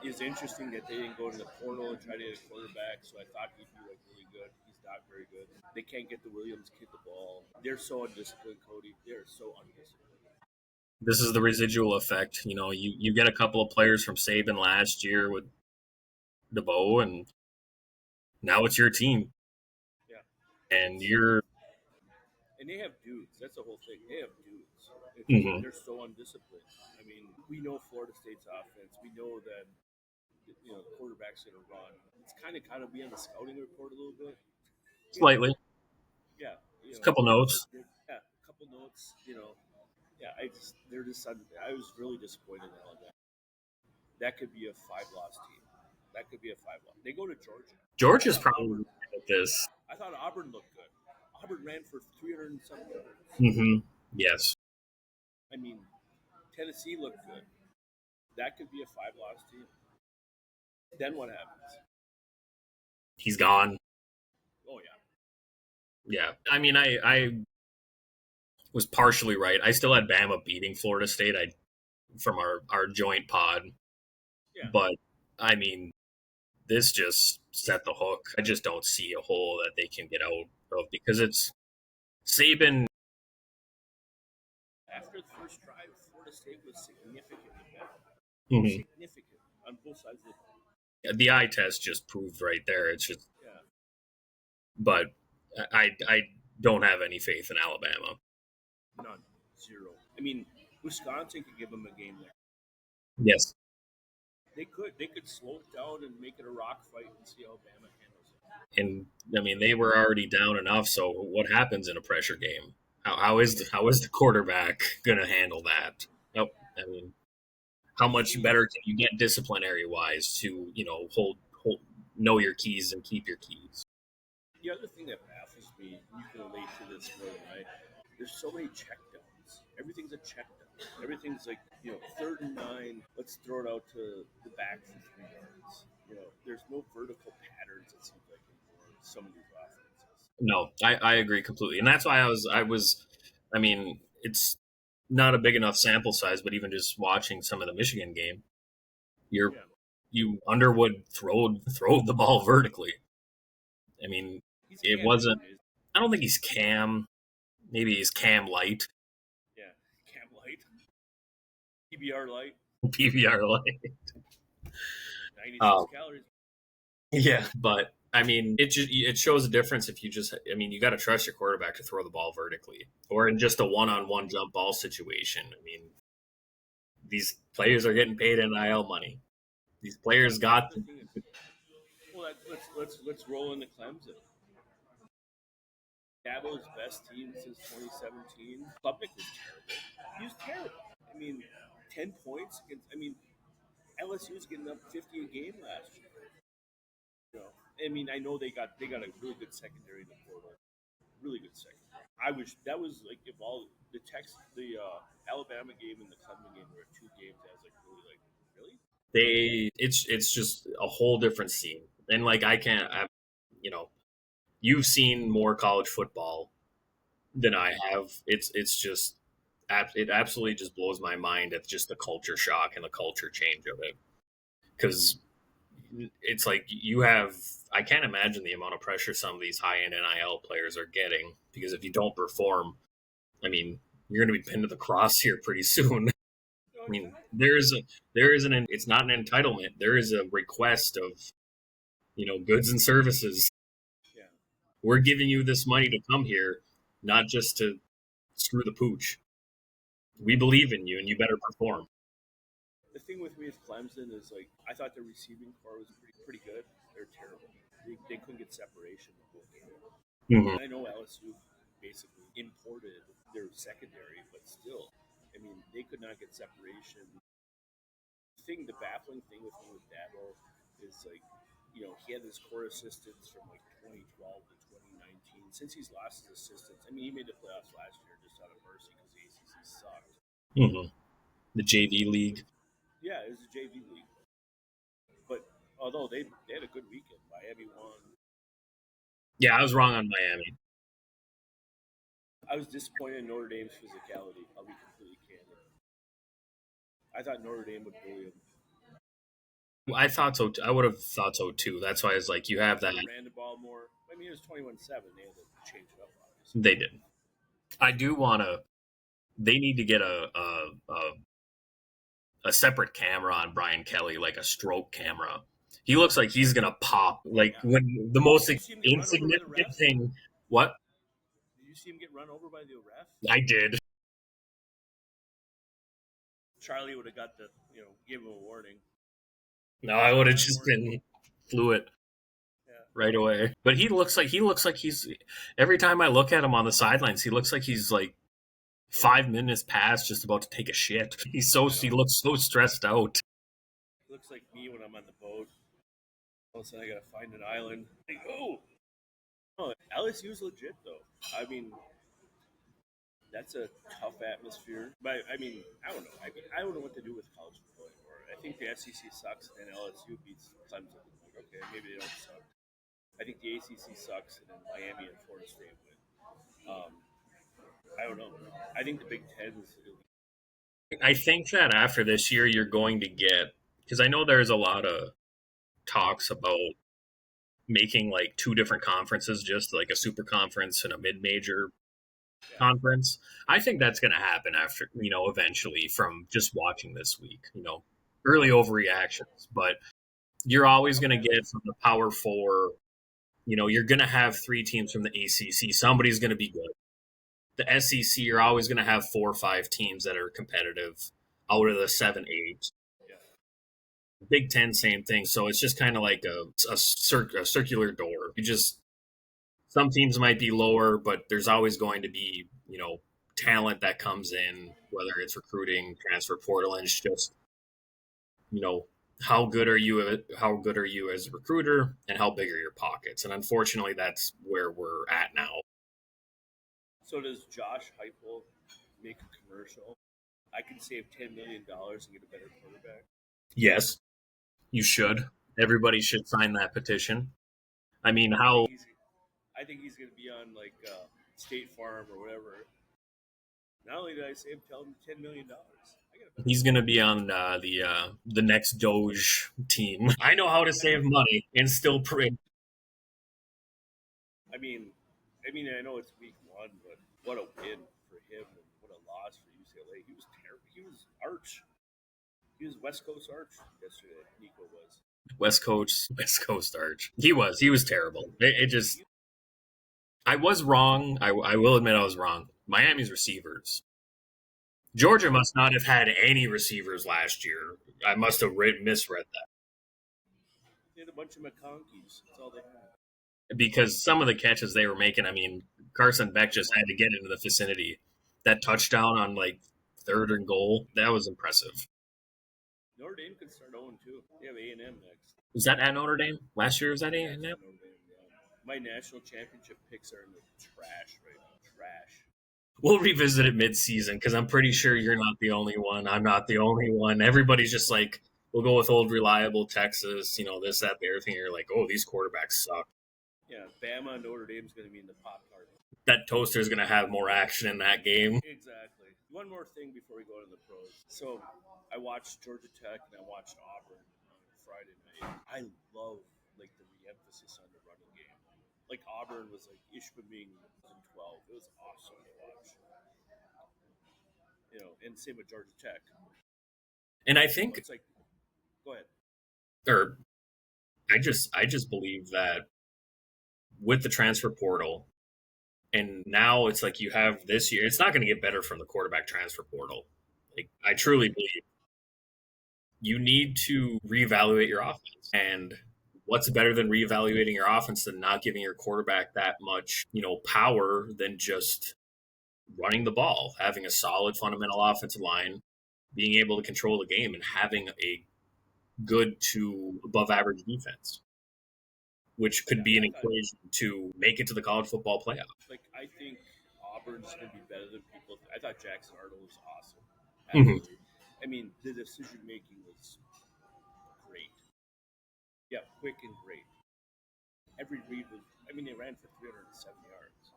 Speaker 1: It's interesting that they didn't go to the portal and try to get a quarterback, so I thought he'd be like really good. He's not very good. They can't get the Williams kid the ball. They're so undisciplined, Cody. They're so undisciplined.
Speaker 2: This is the residual effect. You get a couple of players from Saban last year with DeBow, and now it's your team.
Speaker 1: Yeah.
Speaker 2: And you're.
Speaker 1: And they have dudes. That's the whole thing. They have dudes.
Speaker 2: Mm-hmm.
Speaker 1: They're so undisciplined. I mean, we know Florida State's offense. We know that the quarterback's going to run. It's kind of be on the scouting report a little bit.
Speaker 2: Slightly.
Speaker 1: Yeah.
Speaker 2: A couple notes.
Speaker 1: Yeah, a couple notes. Yeah, I was really disappointed in Alabama. That could be a 5-loss team. That could be a 5-loss. They go to Georgia.
Speaker 2: Georgia's probably at this.
Speaker 1: I thought Auburn looked good. Auburn ran for 300 and something yards.
Speaker 2: Mm-hmm. Yes.
Speaker 1: I mean, Tennessee looked good. That could be a 5-loss team. Then what happens?
Speaker 2: He's gone.
Speaker 1: Oh yeah.
Speaker 2: Yeah. I mean, I was partially right. I still had Bama beating Florida State. From our joint pod.
Speaker 1: Yeah.
Speaker 2: But I mean, this just set the hook. I just don't see a hole that they can get out of because it's Saban.
Speaker 1: After the first drive, Florida State was significantly better.
Speaker 2: Mm-hmm.
Speaker 1: Significant on both sides of
Speaker 2: the eye test just proved right there. It's just.
Speaker 1: Yeah.
Speaker 2: But I don't have any faith in Alabama.
Speaker 1: None. 0. I mean, Wisconsin could give them a game there.
Speaker 2: Yes.
Speaker 1: They could slow it down and make it a rock fight and see how Bama handles
Speaker 2: it. And I mean, they were already down enough. So what happens in a pressure game? How is the quarterback going to handle that? Nope. I mean, how much better can you get disciplinary wise to hold know your keys and keep your keys?
Speaker 1: The other thing that baffles me, you can relate to this more than I. There's so many checkdowns. Everything's a checkdown. Everything's like, 3rd and 9. Let's throw it out to the back for 3 yards. There's no vertical patterns. It seems like in some of these offenses.
Speaker 2: No, I agree completely, and that's why I was. I mean, it's not a big enough sample size, but even just watching some of the Michigan game, you Underwood throwed the ball vertically. I mean, it wasn't. I don't think he's Cam. Maybe he's Cam Light.
Speaker 1: Yeah, Cam Light. PBR Light.
Speaker 2: PBR Light.
Speaker 1: 96 calories.
Speaker 2: Yeah, but I mean, it shows a difference if you just. I mean, you got to trust your quarterback to throw the ball vertically, or in just a one-on-one jump ball situation. I mean, these players are getting paid NIL money. These players got.
Speaker 1: Well, let's roll into Clemson. Dabo's best team since 2017. Klubnik was terrible. He was terrible. I mean, 10 points against. I mean, LSU was getting up 50 a game last year. You know, I mean, I know they got a really good secondary in the portal. Really good secondary. I wish that was like if all the Alabama game and the Clemson game were 2 games. I was really.
Speaker 2: It's just a whole different scene, and like you know, you've seen more college football than I have. It's just it absolutely just blows my mind at just the culture shock and the culture change of it, because it's like you have. I can't imagine the amount of pressure some of these high end NIL players are getting, because if you don't perform, I mean, you're going to be pinned to the cross here pretty soon. I mean, it's not an entitlement. There is a request of, goods and services.
Speaker 1: Yeah.
Speaker 2: We're giving you this money to come here, not just to screw the pooch. We believe in you, and you better perform.
Speaker 1: The thing with me with Clemson is like I thought their receiving core was pretty good. They're terrible. They couldn't get separation.
Speaker 2: Mm-hmm.
Speaker 1: I know LSU basically imported their secondary, but still, I mean, they could not get separation. The baffling thing with me with Dabo is like, he had his core assistants from like 2012 to 2019. Since he's lost his assistants, I mean, he made the playoffs last year just out of mercy because the ACC sucked.
Speaker 2: Mm-hmm. The JV league.
Speaker 1: Yeah, it was a JV league. But although they had a good weekend, Miami won.
Speaker 2: Yeah, I was wrong on Miami.
Speaker 1: I was disappointed in Notre Dame's physicality. I'll be completely candid. I thought Notre Dame would bully them.
Speaker 2: I thought so. I would have thought so too. That's why it's like you have that.
Speaker 1: They ran the ball more. I mean, it was 21-7. They had to change it up, obviously.
Speaker 2: They did. I do want to. They need to get a separate camera on Brian Kelly, like a stroke camera. He looks like he's gonna pop. Like when the most insignificant thing. What?
Speaker 1: Did you see him get run over by the ref?
Speaker 2: I did.
Speaker 1: Charlie would have got give him a warning.
Speaker 2: No, I would have just been fluid right away. But he looks like he's. Every time I look at him on the sidelines, he looks like he's like 5 minutes past just about to take a shit. He looks so stressed out.
Speaker 1: He looks like me when I'm on the boat. All of a sudden, I gotta find an island. Like, oh, LSU's legit though. I mean, that's a tough atmosphere. But I mean, I don't know. I don't know what to do with college football anymore. I think the SEC sucks and LSU beats Clemson. Okay, maybe they don't suck. I think the ACC sucks and then Miami and Florida State win. I don't know. I think the Big Ten is.
Speaker 2: I think that after this year, you're going to get, because I know there's a lot of talks about making like 2 different conferences, just like a super conference and a mid-major conference. I think that's going to happen after, eventually, from just watching this week, early overreactions. But you're always going to get from the Power 4, you're going to have 3 teams from the ACC. Somebody's going to be good. The SEC, you're always going to have 4 or 5 teams that are competitive out of the 7, 8. Big Ten, same thing. So it's just kind of like a circular door. Some teams might be lower, but there's always going to be, talent that comes in, whether it's recruiting, transfer portal, and it's just, how good are you as a recruiter, and how big are your pockets? And unfortunately, that's where we're at now.
Speaker 1: So does Josh Heupel make a commercial? I can save $10 million and get a better quarterback.
Speaker 2: Yes, you should. Everybody should sign that petition. I mean, how?
Speaker 1: I think he's going to be on like State Farm or whatever. Not only did I save $10 million,
Speaker 2: he's going to be on the next Doge team. I know how to save money and still print.
Speaker 1: I mean, I know it's week 1, but what a win for him and what a loss for UCLA. He was terrible. He was Arch. He was West Coast Arch yesterday. Nico was.
Speaker 2: West Coast Arch. He was terrible. It just, I was wrong. I will admit I was wrong. Miami's receivers. Georgia must not have had any receivers last year. I must have misread that
Speaker 1: They had a bunch of McConkeys. That's all they had.
Speaker 2: because some of the catches they were making, I mean, Carson Beck just had to get into the vicinity. That touchdown on like 3rd and goal, that was impressive.
Speaker 1: Notre Dame could start 0-2. They have A&M next.
Speaker 2: Was that at Notre Dame? Last year was that A&M?
Speaker 1: Notre Dame, yeah. My national championship picks are in the trash right now. Trash.
Speaker 2: We'll revisit it mid-season because I'm pretty sure you're not the only one. I'm not the only one. Everybody's just like, we'll go with old reliable Texas, this, that, the other thing. You're like, oh, these quarterbacks suck.
Speaker 1: Yeah, Bama and Notre Dame's going to be in the Pop-Tart.
Speaker 2: That toaster's going to have more action in that game.
Speaker 1: Exactly. One more thing before we go to the pros. So I watched Georgia Tech and I watched Auburn on Friday night. I love like the re-emphasis on the running game. Like Auburn was like Ishpeming in 12. It was awesome to watch. And same with Georgia Tech.
Speaker 2: And I think,
Speaker 1: it's like, go ahead.
Speaker 2: Or I just believe that with the transfer portal, and now it's like you have this year, it's not going to get better from the quarterback transfer portal. Like I truly believe you need to reevaluate your offense. And what's better than reevaluating your offense than not giving your quarterback that much, power than just running the ball, having a solid fundamental offensive line, being able to control the game, and having a good to above average defense, which could be an equation to make it to the college football playoff.
Speaker 1: Like, I think Auburn's going to be better than people. I thought Jackson Arnold was awesome.
Speaker 2: Mm-hmm.
Speaker 1: I mean, the decision making was great. Yeah, quick and great. Every read was, they ran for 307 yards.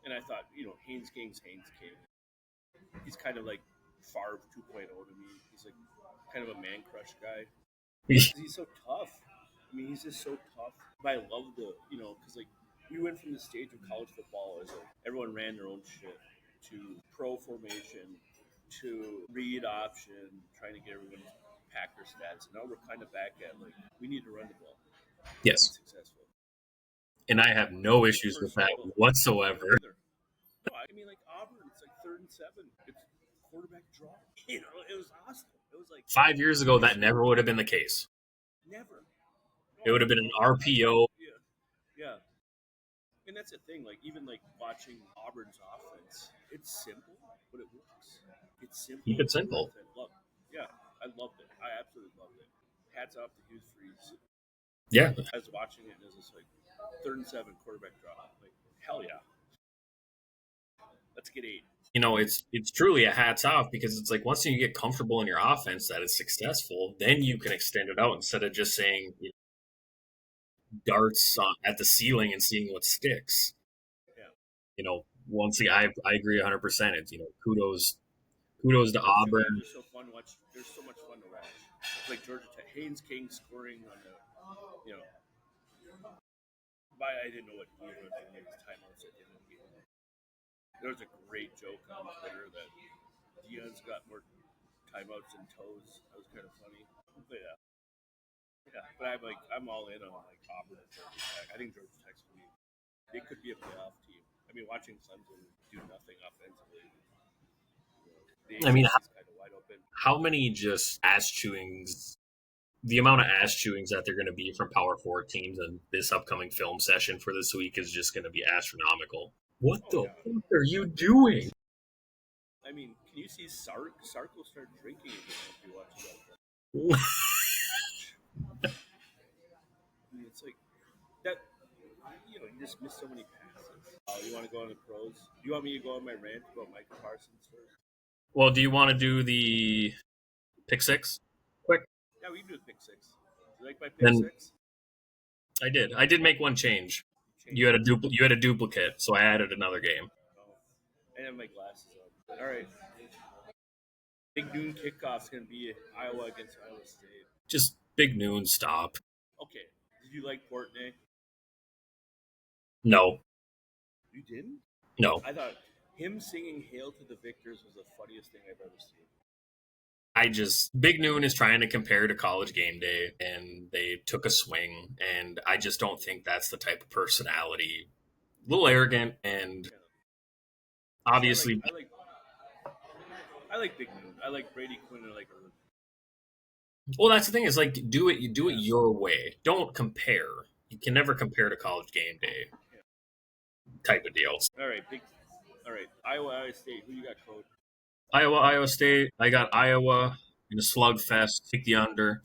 Speaker 1: And I thought, Haynes King's Haynes King. He's kind of like Favre 2.0 to me. He's like kind of a man crush guy. He's so tough. He's just so tough. But I love because like we went from the stage of college football as like everyone ran their own shit to pro formation to read option, trying to get everyone to pack their stats. And now we're kind of back at like we need to run the ball.
Speaker 2: Yes.
Speaker 1: To be successful.
Speaker 2: And I have no issues with that whatsoever.
Speaker 1: No, like Auburn, it's like 3rd and 7. It's quarterback draw. It was awesome. It was like
Speaker 2: 5 years ago that never would have been the case.
Speaker 1: Never.
Speaker 2: It would have been an RPO.
Speaker 1: Yeah. And that's the thing. Like even like watching Auburn's offense, it's simple, but it works. It's simple.
Speaker 2: Keep it simple.
Speaker 1: I loved it. I absolutely loved it. Hats off to Hughes Freeze.
Speaker 2: Yeah.
Speaker 1: I was watching it and it was just like 3rd and 7 quarterback draw. Like hell yeah. Let's get 8.
Speaker 2: It's truly a hats off because it's like once you get comfortable in your offense that it's successful, then you can extend it out instead of just saying darts at the ceiling and seeing what sticks.
Speaker 1: Yeah.
Speaker 2: Once again, I agree 100%. It's kudos to Auburn.
Speaker 1: They're so fun to watch. There's so much fun to watch. It's like Georgia Tech, Haynes King scoring on the, I didn't know what he was timeouts at the end of the game. There was a great joke on Twitter that Deion's got more timeouts than toes. That was kind of funny. But but I'm all in on like Auburn and Georgia Tech. I think Georgia Tech's they could be a playoff team. Watching Clemson do nothing offensively. Kind of wide open.
Speaker 2: How many just ass chewings? The amount of ass chewings that they're going to be from Power 4 teams in this upcoming film session for this week is just going to be astronomical. What the fuck are you doing?
Speaker 1: Can you see Sark? Sark will start drinking again if you watch that. It's like that. You just miss so many passes. You want to go on the pros? Do you want me to go on my rant about Micah Parsons first?
Speaker 2: Well, do you want to do the pick six quick?
Speaker 1: Yeah, we can do the pick six. Do you like my pick six?
Speaker 2: I did. I did make one change. You had a duplicate, so I added another game.
Speaker 1: I have my glasses on. All right. Big noon kickoff's going to be Iowa against Iowa State.
Speaker 2: Just big noon, stop.
Speaker 1: Okay. Did you like Portnoy?
Speaker 2: No.
Speaker 1: You didn't?
Speaker 2: No.
Speaker 1: I thought him singing Hail to the Victors was the funniest thing I've ever seen.
Speaker 2: Big Noon is trying to compare to College Game Day, and they took a swing, and I just don't think that's the type of personality. A little arrogant, and obviously,
Speaker 1: I like Big Noon. I like Brady Quinn. I like her.
Speaker 2: well, that's the thing is like do it your way. Don't compare. You can never compare to College Game Day type of deals.
Speaker 1: All right, Iowa State. Who you got, Code?
Speaker 2: Iowa State. I got Iowa in a slugfest. Take the under.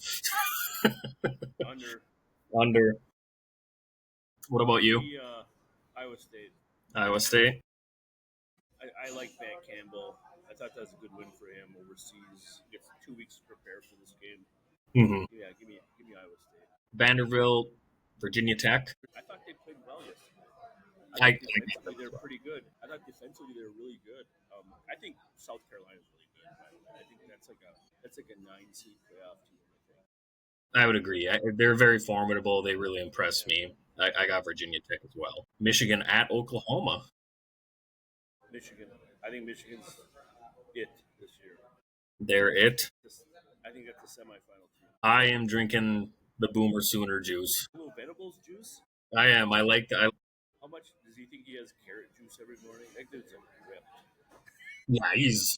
Speaker 1: Under.
Speaker 2: Under. What about you?
Speaker 1: Iowa State.
Speaker 2: Iowa State.
Speaker 1: I like Matt Campbell. I thought that was a good win for him overseas. He gets 2 weeks to prepare for this game.
Speaker 2: Mm-hmm.
Speaker 1: Yeah, give me Iowa State.
Speaker 2: Vanderbilt, Virginia Tech.
Speaker 1: I thought they played well yesterday.
Speaker 2: I
Speaker 1: defensively, they're pretty good. I thought defensively they're really good. I think South Carolina's really good. I think that's like a 9 seed playoff team.
Speaker 2: I would agree. They're very formidable. They really impressed me. I got Virginia Tech as well. Michigan at Oklahoma.
Speaker 1: Michigan. I think Michigan's it this year.
Speaker 2: They're it.
Speaker 1: I think that's the semifinal team.
Speaker 2: I am drinking the Boomer Sooner juice.
Speaker 1: A little Venables juice?
Speaker 2: I am. I like that.
Speaker 1: How much does he think he has carrot juice every morning? That dude's ripped.
Speaker 2: Yeah,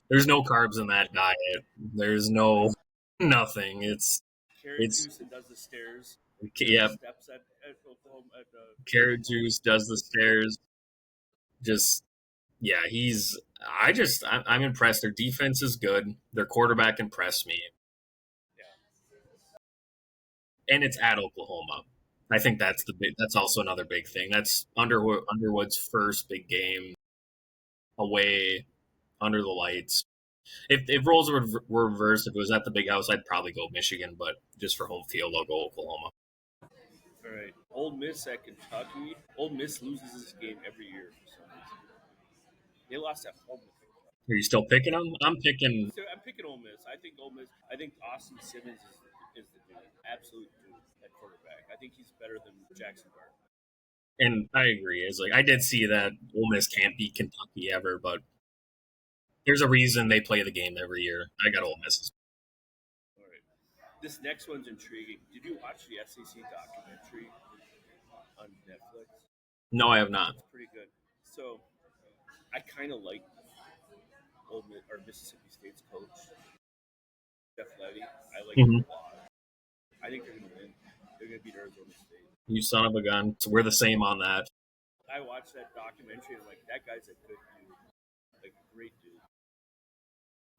Speaker 2: there's no carbs in that diet. There's no nothing. It's
Speaker 1: juice and does the stairs.
Speaker 2: Yeah.
Speaker 1: Steps at Oklahoma.
Speaker 2: Carrot juice does the stairs. I'm impressed. Their defense is good. Their quarterback impressed me. Yeah. And it's at Oklahoma. I think that's also another big thing. That's Underwood's first big game away under the lights. If roles were reversed, if it was at the Big House, I'd probably go Michigan, but just for home field, I'll go Oklahoma.
Speaker 1: All right. Ole Miss at Kentucky. Ole Miss loses this game every year for some reason. They lost at home.
Speaker 2: Are you still picking them? I'm picking
Speaker 1: Ole Miss. I think Austin Simmons is the dude. Absolute dude at quarterback. I think he's better than Jackson Dart.
Speaker 2: And I agree. It's like I did see that Ole Miss can't beat Kentucky ever, but there's a reason they play the game every year. I got Ole Miss.
Speaker 1: All right. This next one's intriguing. Did you watch the SEC documentary on Netflix?
Speaker 2: No, I have not.
Speaker 1: It's pretty good. So, I kind of like Ole Miss, or Mississippi State's coach, Jeff Letty. I like him a lot. I think they're going to win. They're going to beat Arizona State.
Speaker 2: You son of a gun. So we're the same on that.
Speaker 1: I watched that documentary and I'm like, that guy's a good dude. Like, a great dude.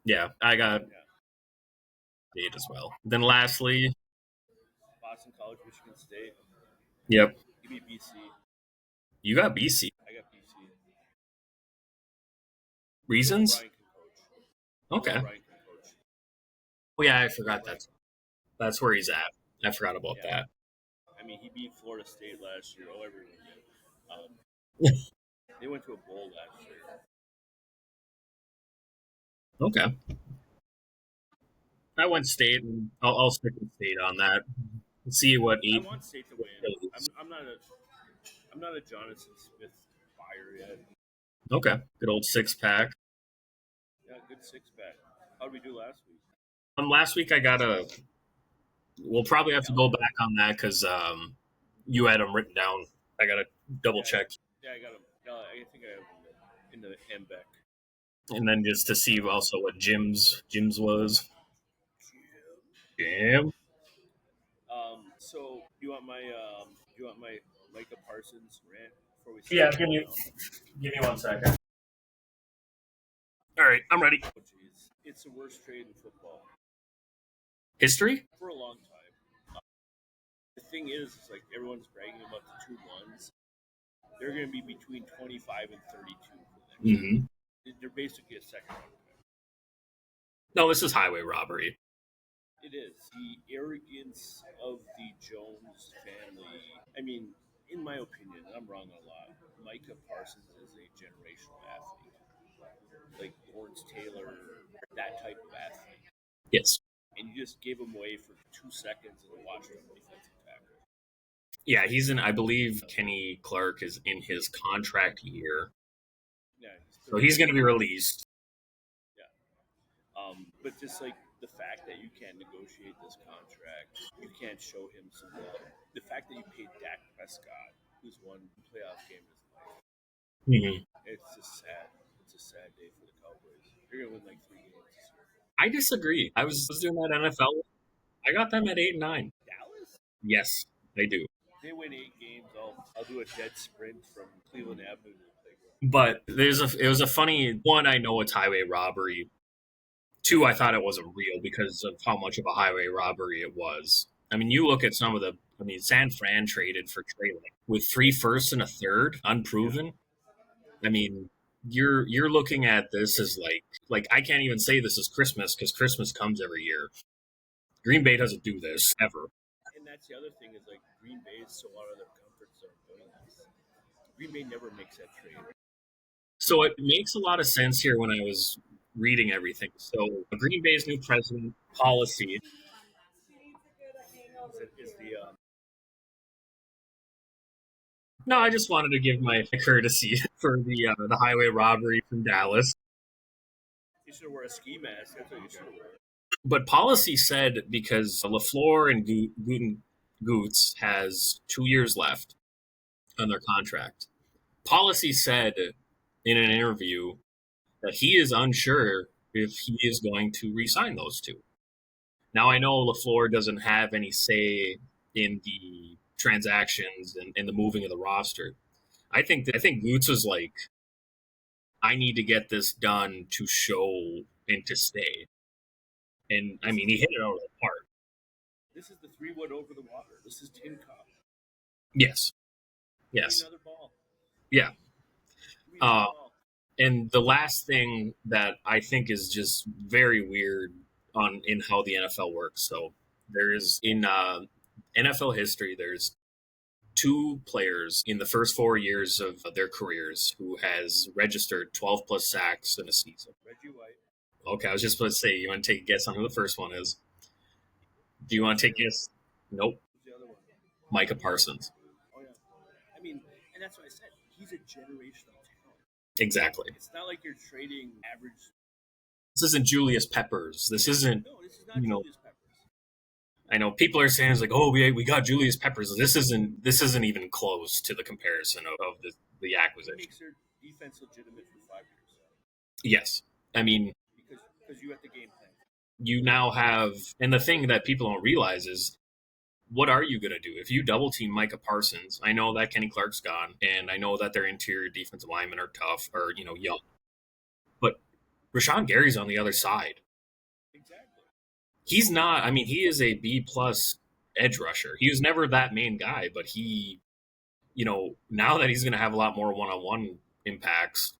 Speaker 2: Yeah, I got State as well. Then lastly,
Speaker 1: Boston College, Michigan State.
Speaker 2: Yep.
Speaker 1: Give me BC.
Speaker 2: You got BC.
Speaker 1: I got BC.
Speaker 2: Reasons?
Speaker 1: Brian can coach.
Speaker 2: Okay.
Speaker 1: Brian can coach.
Speaker 2: Oh yeah, I forgot that's where he's at. I forgot about that.
Speaker 1: I mean, he beat Florida State last year. Oh, everyone did. They went to a bowl last year.
Speaker 2: Okay. I went State, and I'll stick with State on that. See what
Speaker 1: I want State to win. I'm not a Jonathan Smith buyer yet.
Speaker 2: Okay. Good old 6-pack.
Speaker 1: Yeah, good 6-pack. How did we do last week?
Speaker 2: Last week I got we'll probably have to go back on that because you had them written down. I got to double check.
Speaker 1: Yeah, I got them. I think I have them in the handbag.
Speaker 2: And then just to see also what Jim's was. Jim.
Speaker 1: So do you want my Micah Parsons rant before we start?
Speaker 2: Yeah, give me 1 second. All right, I'm ready.
Speaker 1: Oh, geez. It's the worst trade in football.
Speaker 2: History?
Speaker 1: For a long time. The thing is like everyone's bragging about the 2-1s. They're going to be between 25 and 32 for them.
Speaker 2: Mm-hmm.
Speaker 1: They're basically a second round pick.
Speaker 2: No, this is highway robbery.
Speaker 1: It is. The arrogance of the Jones family. I mean, in my opinion, I'm wrong a lot, Micah Parsons is a generational athlete. Like Lawrence Taylor, that type of athlete.
Speaker 2: Yes.
Speaker 1: And you just gave him away for 2 seconds as a Washington defensive tackle.
Speaker 2: Yeah, I believe Kenny Clark is in his contract year.
Speaker 1: Yeah.
Speaker 2: So he's going to be released.
Speaker 1: Yeah. But just like the fact that you can't negotiate this contract, you can't show him some love. The fact that you paid Dak Prescott, who's won a playoff game in his life, it's just sad. It's a sad day for the Cowboys. They're gonna win like 3 games this year.
Speaker 2: I disagree. I was doing that NFL. I got them at 8-9.
Speaker 1: Dallas?
Speaker 2: Yes, they do.
Speaker 1: They win 8 games. I'll do a dead sprint from Cleveland Avenue to the playground.
Speaker 2: But it was a funny one. I know it's highway robbery. 2, I thought it wasn't real because of how much of a highway robbery it was. I mean, you look at some of the. I mean, San Fran traded for Trey Lance with 3 firsts and a third, unproven. I mean, you're looking at this as like I can't even say this is Christmas because Christmas comes every year. Green Bay doesn't do this ever.
Speaker 1: And that's the other thing is like Green Bay is so out of their comfort zone doing this. Green Bay never makes that trade.
Speaker 2: So it makes a lot of sense here when I was reading everything. So Green Bay's new president policy
Speaker 1: Is the
Speaker 2: No, I just wanted to give my courtesy for the highway robbery from Dallas.
Speaker 1: you should wear a ski mask. That's what you should wear.
Speaker 2: But policy said because LaFleur and Goots has 2 years left on their contract. Policy said in an interview that he is unsure if he is going to re-sign those 2. Now, I know LaFleur doesn't have any say in the transactions and the moving of the roster. I think Goots was like, I need to get this done to show and to stay. And, I mean, he hit it out of the park.
Speaker 1: This is the 3-wood over the water. This is Tin Cup.
Speaker 2: Yes. Yes.
Speaker 1: Another ball.
Speaker 2: Yeah. And the last thing that I think is just very weird in how the NFL works. So there is in NFL history, there's 2 players in the first 4 years of their careers who has registered 12 plus sacks in a season.
Speaker 1: Reggie White.
Speaker 2: Okay, I was just about to say, you want to take a guess on who the first one is? Do you want to take a guess? Nope.
Speaker 1: Who's the other one?
Speaker 2: Micah Parsons.
Speaker 1: Oh yeah. I mean, and that's what I said. He's a generational talent.
Speaker 2: Exactly.
Speaker 1: It's not like you're trading average.
Speaker 2: This isn't Julius Peppers. This isn't.
Speaker 1: No, this is not Julius Peppers.
Speaker 2: I know people are saying it's like, oh, we got Julius Peppers. This isn't even close to the comparison of the acquisition.
Speaker 1: It makes their defense legitimate for 5 years.
Speaker 2: Yes, I mean
Speaker 1: because you have the game plan.
Speaker 2: You now have, and the thing that people don't realize is, what are you going to do if you double team Micah Parsons? I know that Kenny Clark's gone, and I know that their interior defensive linemen are tough or young, but Rashawn Gary's on the other side.
Speaker 1: Exactly.
Speaker 2: He's not. I mean, he is a B+ edge rusher. He was never that main guy, but he, now that he's going to have a lot more one-on-one impacts,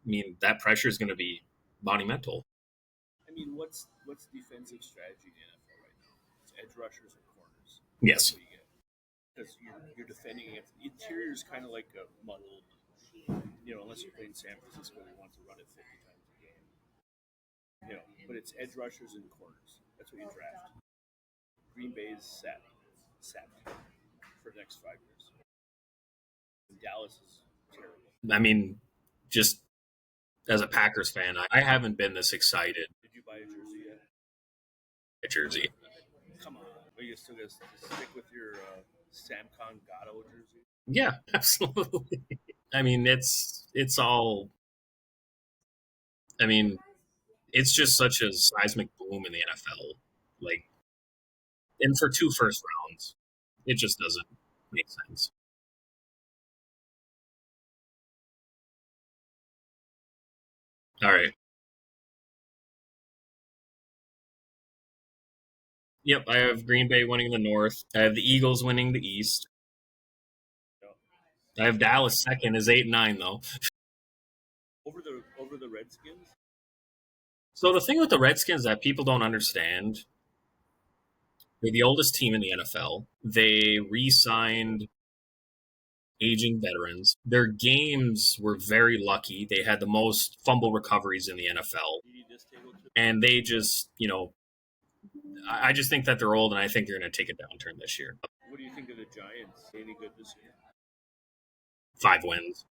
Speaker 2: I mean, that pressure is going to be monumental.
Speaker 1: I mean, what's defensive strategy in the NFL right now? It's edge rushers and corners.
Speaker 2: Yes.
Speaker 1: Because you're defending against the interior is kind of like a muddled, unless you're playing San Francisco, they want to run it 50 times a game. But it's edge rushers and corners. That's what you draft. Green Bay is set for the next 5 years. And Dallas is terrible.
Speaker 2: I mean, just as a Packers fan, I haven't been this excited.
Speaker 1: Did you buy a jersey yet?
Speaker 2: A jersey.
Speaker 1: Come on. Are you still going to stick with your Samcon Gatto jersey?
Speaker 2: Yeah, absolutely. I mean, it's all... I mean, it's just such a seismic boom in the NFL. And for 2 first rounds, it just doesn't make sense. All right. Yep, I have Green Bay winning the North. I have the Eagles winning the East. I have Dallas second is 8-9 though.
Speaker 1: Over the Redskins?
Speaker 2: So the thing with the Redskins that people don't understand, they're the oldest team in the NFL. They re-signed aging veterans. Their games were very lucky. They had the most fumble recoveries in the NFL. And they just, I just think that they're old, and I think they're going to take a downturn this year.
Speaker 1: What do you think of the Giants? Any good this year?
Speaker 2: 5 wins.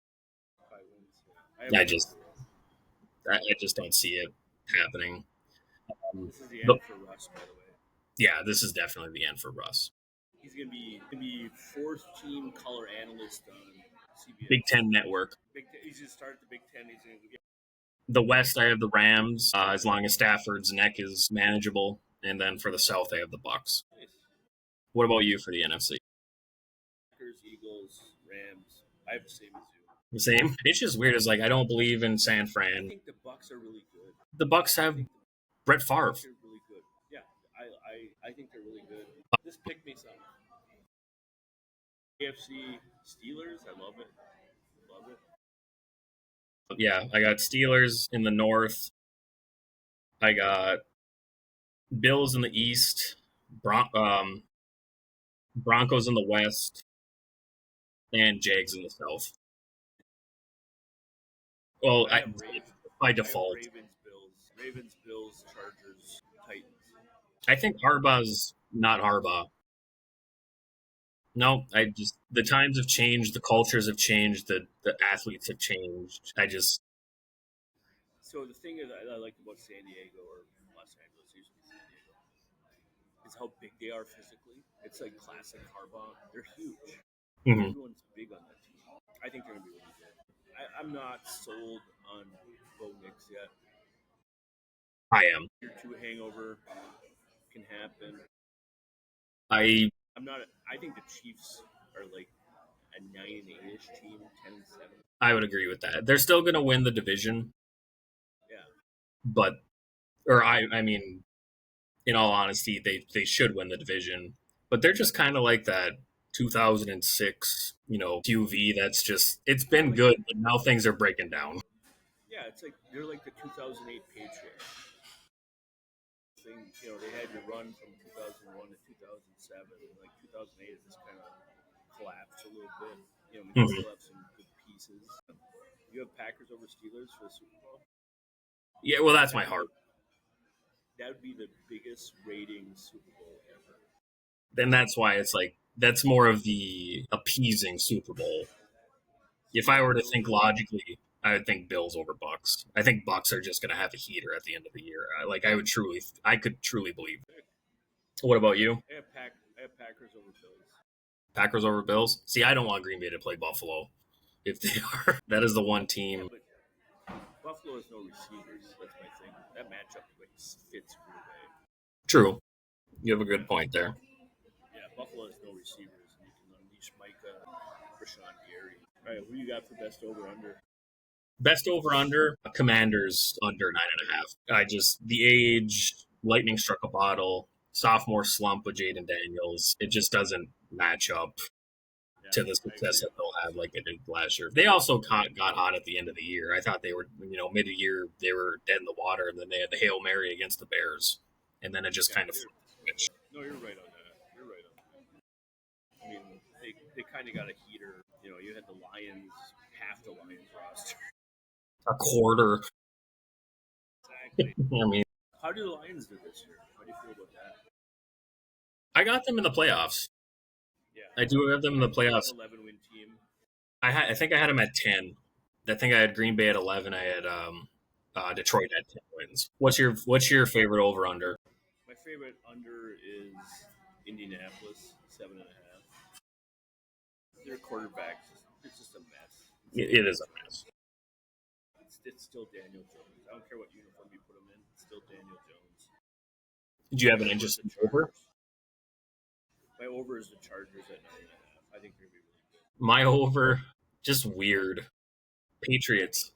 Speaker 1: 5 wins.
Speaker 2: I just don't see it happening.
Speaker 1: This is the
Speaker 2: The,
Speaker 1: end for Russ, by the way.
Speaker 2: yeah, this is definitely the end for Russ.
Speaker 1: He's gonna be fourth team color analyst on CBS.
Speaker 2: Big Ten Network.
Speaker 1: He's gonna start at the Big Ten. He's gonna get
Speaker 2: The West, I have the Rams, as long as Stafford's neck is manageable, and then for the South, I have the Bucks.
Speaker 1: nice.
Speaker 2: What about you for the NFC?
Speaker 1: Packers, Eagles, Rams. I have the same as you.
Speaker 2: The same. It's just weird. It's like I don't believe in San
Speaker 1: I
Speaker 2: Fran.
Speaker 1: think the Bucks are really good.
Speaker 2: The Bucks have Brett Favre.
Speaker 1: They're really good. Yeah, I think they're really good. This pick me some. AFC Steelers. I love it. Love it.
Speaker 2: Yeah, I got Steelers in the North. I got Bills in the East. Broncos in the West, and Jags in the South. Well,
Speaker 1: I have Ravens.
Speaker 2: by
Speaker 1: I have
Speaker 2: default,
Speaker 1: Ravens, Bills, Chargers, Titans.
Speaker 2: I think Harbaugh's not Harbaugh. No, the times have changed, the cultures have changed, the athletes have changed.
Speaker 1: So the thing is, I like about San Diego or Los Angeles, usually San Diego, is how big they are physically. It's like classic Harbaugh. They're huge.
Speaker 2: Mhm.
Speaker 1: Everyone's big on that team. I think they're gonna be really good. I'm not sold on Bo Nix yet.
Speaker 2: I am.
Speaker 1: Year 2 hangover can happen.
Speaker 2: I
Speaker 1: I think the Chiefs are like a 9-8-ish team, 10-7.
Speaker 2: I would agree with that. They're still going to win the division,
Speaker 1: Yeah.
Speaker 2: but I mean, in all honesty, they should win the division, but they're just kind of like that 2006, QV. That's just it's been good, but now things are breaking down.
Speaker 1: Yeah, it's like they're like the 2008 Patriots. They had your run from 2001 to 2007. Like 2008, it just kind of collapsed a little bit. We still have some good pieces. You have Packers over Steelers for the Super Bowl?
Speaker 2: Yeah, well, that's my heart.
Speaker 1: That would be the biggest rating Super Bowl ever.
Speaker 2: And that's why it's like that's more of the appeasing Super Bowl. If I were to think logically, I would think Bills over Bucks. I think Bucks are just going to have a heater at the end of the year. I could truly believe that. What about you?
Speaker 1: I have Packers over Bills.
Speaker 2: Packers over Bills? See, I don't want Green Bay to play Buffalo. If they are, that is the one team.
Speaker 1: Yeah, but Buffalo has no receivers. That's my thing. That matchup fits Green Bay.
Speaker 2: True. You have a good point there.
Speaker 1: Yeah, Buffalo has no receivers. And you can unleash Micah, Rashawn Gary. All right, who you got for best over under?
Speaker 2: Best over under, Commanders under 9.5. The age, lightning struck a bottle, sophomore slump with Jaden Daniels. It just doesn't match up to the success that they'll have like they did last year. They also got hot at the end of the year. I thought they were, mid-year, they were dead in the water, and then they had the Hail Mary against the Bears. And then it just kind of switched.
Speaker 1: No, you're right on that. I mean, they kind of got a heater. You had the Lions, half the Lions roster.
Speaker 2: A quarter.
Speaker 1: Exactly.
Speaker 2: I mean,
Speaker 1: how do the Lions do this year? How do you feel about that?
Speaker 2: I got them in the playoffs.
Speaker 1: Yeah,
Speaker 2: I do have them in the playoffs.
Speaker 1: 11-win team.
Speaker 2: I think I had them at 10. I think I had Green Bay at 11. I had Detroit at 10 wins. What's your favorite over under?
Speaker 1: My favorite under is Indianapolis, 7.5. Their quarterback, it's just a mess.
Speaker 2: It is a mess.
Speaker 1: It's still Daniel Jones. I don't care what uniform you put him in. It's still Daniel Jones.
Speaker 2: Did you have an interesting over?
Speaker 1: My over is the Chargers at 9.5. I think they're going to be really good.
Speaker 2: My over, just weird. Patriots,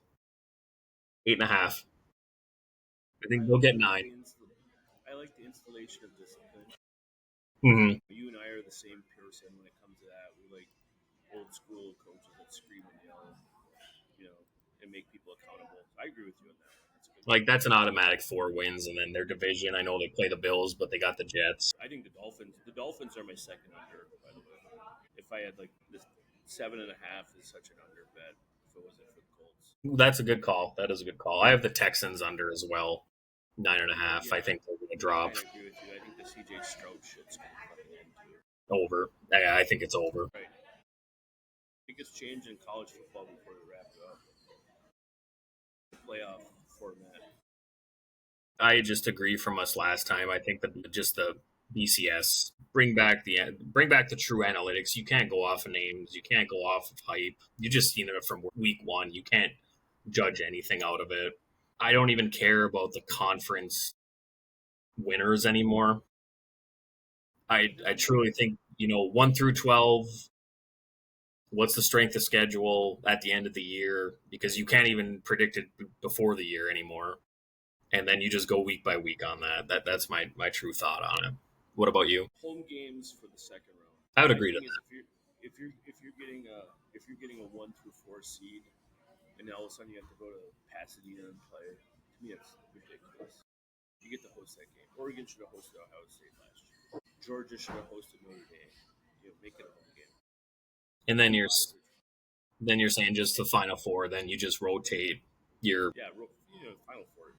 Speaker 2: 8.5. I think they'll get 9.
Speaker 1: I like the installation of discipline.
Speaker 2: Mm-hmm.
Speaker 1: You and I are the same person when it comes to that. We like old school coaches that scream and yell, and make people accountable. I agree with you on that.
Speaker 2: That's an automatic 4 wins, and then their division. I know they play the Bills, but they got the Jets.
Speaker 1: I think the Dolphins are my second under, by the way. If I had this 7.5 is such an under bet if it wasn't for the Colts.
Speaker 2: That's a good call. That is a good call. I have the Texans under as well, 9.5.
Speaker 1: Yeah,
Speaker 2: I think they're going to drop.
Speaker 1: I agree with you. I think the CJ Stroud shit's going to come in too.
Speaker 2: Over. I think it's over.
Speaker 1: Right. Biggest change in college football before we wrap it up. The playoff format.
Speaker 2: I just agree from us last time. I think that just the BCS bring back the true analytics. You can't go off of names. You can't go off of hype. You just seen it from week one. You can't judge anything out of it. I don't even care about the conference winners anymore. I truly think 1 through 12. What's the strength of schedule at the end of the year? Because you can't even predict it before the year anymore. And then you just go week by week on that. That's my true thought on it. What about you?
Speaker 1: Home games for the second round.
Speaker 2: I would
Speaker 1: My
Speaker 2: agree to
Speaker 1: thing is
Speaker 2: that.
Speaker 1: if you're getting a 1 through 4 seed, and all of a sudden you have to go to Pasadena and play, to me it's ridiculous. You get to host that game. Oregon should have hosted Ohio State last year. Georgia should have hosted Notre Dame. Make it a home game.
Speaker 2: And then you're saying just the Final Four. Then you just rotate your
Speaker 1: Final Four.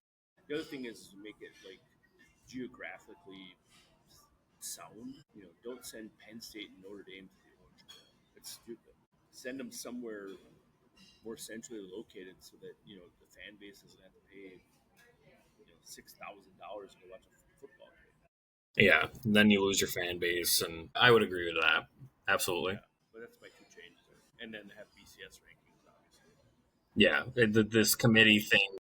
Speaker 1: The other thing is to make it like geographically sound. Don't send Penn State and Notre Dame to the Orange Bowl. It's stupid. Send them somewhere more centrally located so that the fan base doesn't have to pay $6,000 to watch a football game.
Speaker 2: Yeah, and then you lose your fan base, and I would agree with that. Absolutely.
Speaker 1: Yeah, but that's my two changes there. And then have BCS rankings, obviously.
Speaker 2: Yeah, this committee thing.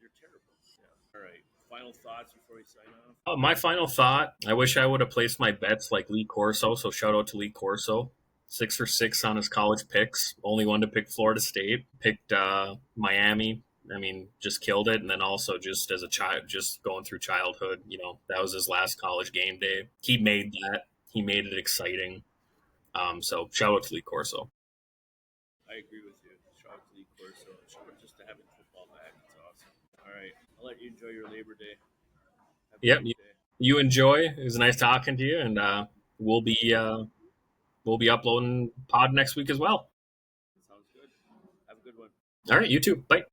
Speaker 1: You're terrible. Yeah. All right. Final thoughts before we sign off?
Speaker 2: My final thought, I wish I would have placed my bets like Lee Corso, so shout out to Lee Corso. 6 for 6 on his college picks. Only one to pick Florida State. Picked Miami. I mean, just killed it. And then also just as a child, just going through childhood, that was his last college game day. He made that. He made it exciting. So shout out to Lee Corso.
Speaker 1: I agree with you. Shout out to Lee Corso. Shout out just to having football back. It's awesome. All right. I'll let you enjoy your Labor Day.
Speaker 2: Yep. You enjoy. It was nice talking to you. And we'll be uploading pod next week as well.
Speaker 1: Sounds good. Have a good one.
Speaker 2: All right. You too. Bye.